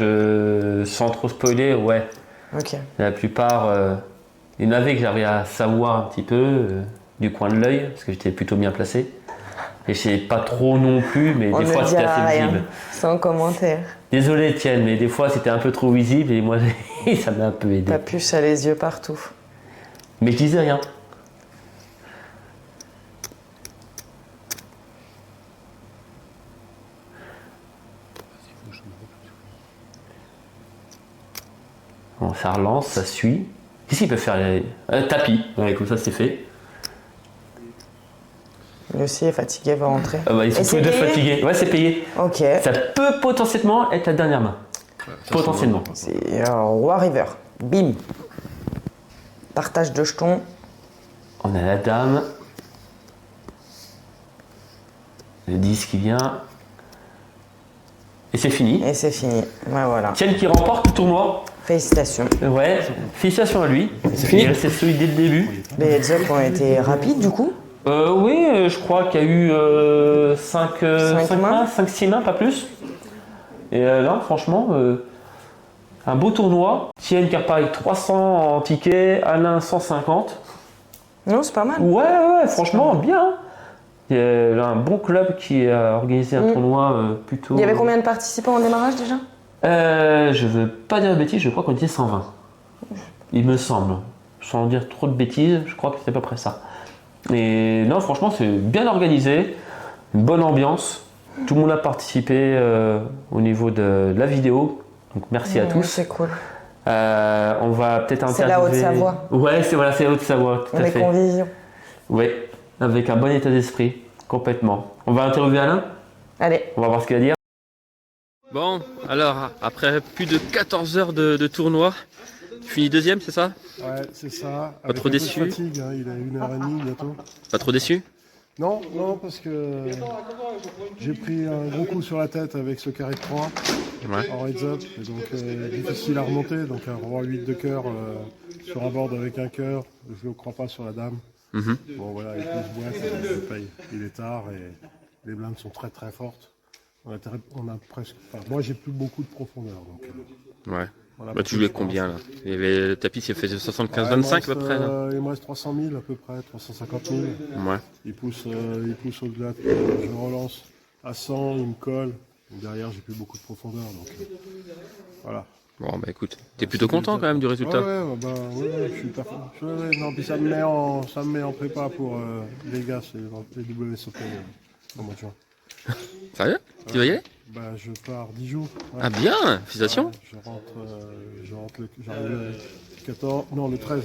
sans trop spoiler, ouais. Ok. La plupart, il y en avait que j'arrivais à savoir un petit peu du coin de l'œil, parce que j'étais plutôt bien placé. Et je sais pas trop non plus, mais des fois c'était assez visible. Sans commentaire. Désolé Etienne, mais des fois c'était un peu trop visible et moi ça m'a un peu aidé. T'as puce à les yeux partout. Mais je disais rien. Bon, ça relance, ça suit. Qu'est-ce qu'il peut faire tapis, ouais, comme ça c'est fait. Lui aussi est fatigué, va rentrer. Ils sont tous les deux fatigués. Ouais, c'est payé. Ok. Ça peut potentiellement être la dernière main. Potentiellement. C'est roi river. Bim. Partage de jetons. On a la dame. Le 10 qui vient. Et c'est fini. Et c'est fini. Ouais, voilà. Tienne qui remporte le tournoi. Félicitations. Ouais, félicitations à lui. C'est fini. Il restait solide dès le début. Les heads-up ont été rapides du coup. Oui, je crois qu'il y a eu 5-6 mains, pas plus. Et là, franchement, un beau tournoi. Tienne qui repart avec 300 en ticket, Alain 150. Non, c'est pas mal. Ouais, franchement, bien. Il y a là un bon club qui a organisé un tournoi plutôt... Il y avait combien de participants au démarrage déjà? Je veux pas dire de bêtises, je crois qu'on était 120. Il me semble. Sans dire trop de bêtises, je crois que c'est à peu près ça. Et non, franchement, c'est bien organisé, une bonne ambiance. Tout le monde a participé au niveau de la vidéo. Donc merci à tous. C'est cool. On va peut-être interviewer... C'est la Haute-Savoie. Ouais, c'est la Haute-Savoie, tout à fait. On est conviviaux. Ouais, avec un bon état d'esprit, complètement. On va interviewer Alain. Allez. On va voir ce qu'il a à dire. Bon, alors, après plus de 14 heures de tournoi, tu finis deuxième, c'est ça? Ouais, c'est ça. Pas trop déçu? Il a 1h30 bientôt. Pas trop déçu? Non, parce que j'ai pris un gros coup sur la tête avec ce carré de 3 en heads up, et donc difficile à remonter, donc un roi 8 de cœur sur un board avec un cœur, je ne crois pas sur la dame. Bon voilà, avec les boîtes, je paye. Il est tard et les blindes sont très très fortes. On a presque, moi j'ai plus beaucoup de profondeur. Donc, ouais. Voilà, tu jouais combien là? Il y avait le tapis qui faisait 75-25 à peu près là. Il me reste 300 000 à peu près, 350 000. Ouais. Il pousse au-delà. Je relance à 100, il me colle. Derrière, j'ai plus beaucoup de profondeur. Donc, voilà. Bon, bah écoute, t'es plutôt content quand même du résultat? Ouais, je suis pas fou. Non, puis ça me met en prépa pour les gars, c'est les WSOP au mois de juin. Sérieux? Tu vas y aller? Je pars 10 jours. Ouais. Ah bien, félicitations. J'arrive le 14, non le 13.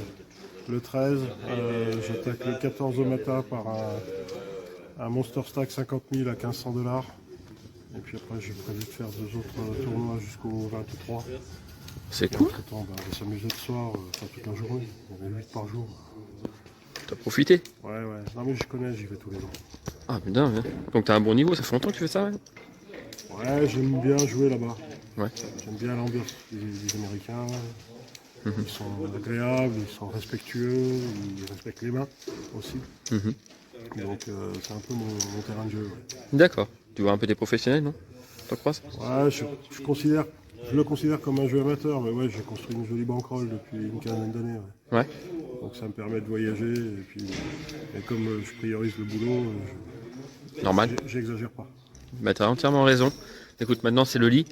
Le 13, j'attaque le 14 au matin par un Monster Stack 50 000 à 1500 $. Et puis après, j'ai prévu de faire 2 autres tournois jusqu'au 23. C'est cool. On va s'amuser le soir, toute la journée. On est 8 par jour. T'as profité? Ouais. Non mais je connais, j'y vais tous les jours. Ah putain, ouais. Donc t'as un bon niveau, ça fait longtemps que tu fais ça? Ouais, j'aime bien jouer là-bas. Ouais. J'aime bien l'ambiance des Américains. Ils sont agréables, ils sont respectueux, ils respectent les mains aussi. Donc c'est un peu mon terrain de jeu. Ouais. D'accord. Tu vois un peu des professionnels, non? T'en croises? Ouais, je le considère comme un jeu amateur, mais ouais, j'ai construit une jolie bankroll depuis une quinzaine d'années. Ouais. Donc ça me permet de voyager, et comme je priorise le boulot, normal. J'exagère pas. Bah t'as entièrement raison. Écoute, maintenant c'est le lit.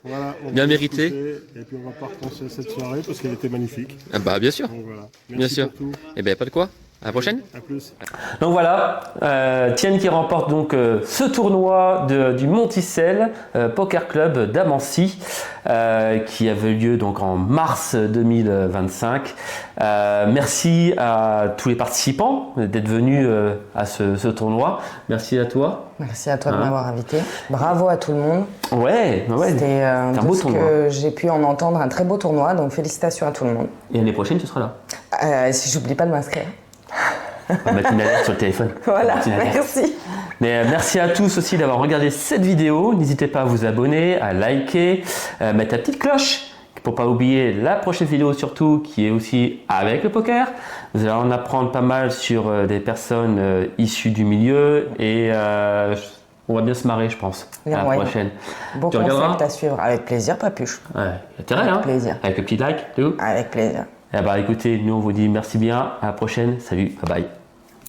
Voilà, bien mérité. Et puis on va pas recommencer cette soirée parce qu'elle était magnifique. Ah bah bien sûr. Donc, voilà. Merci bien sûr. Pour tout. Et ben pas de quoi. À la prochaine. À plus. Donc voilà, Tienne qui remporte donc ce tournoi du Monticelle Poker Club d'Amancy qui avait lieu donc en mars 2025. Merci à tous les participants d'être venus à ce tournoi. Merci à toi. Merci à toi de m'avoir invité. Bravo à tout le monde. Ouais. C'était un beau tournoi. Que j'ai pu en entendre, un très beau tournoi, donc félicitations à tout le monde. Et l'année prochaine, tu seras là. Si j'oublie pas de m'inscrire. On va mettre une alerte sur le téléphone. Voilà, merci. Mais merci à tous aussi d'avoir regardé cette vidéo. N'hésitez pas à vous abonner, à liker, mettre la petite cloche pour pas oublier la prochaine vidéo surtout qui est aussi avec le poker. Vous allez en apprendre pas mal sur des personnes issues du milieu et on va bien se marrer je pense à la prochaine. Bon concept à suivre. Avec plaisir, Papuche. Ouais, intérêt hein. Plaisir. Avec le petit like, tout. Avec plaisir. Et bah écoutez, nous on vous dit merci bien, à la prochaine, salut, bye bye.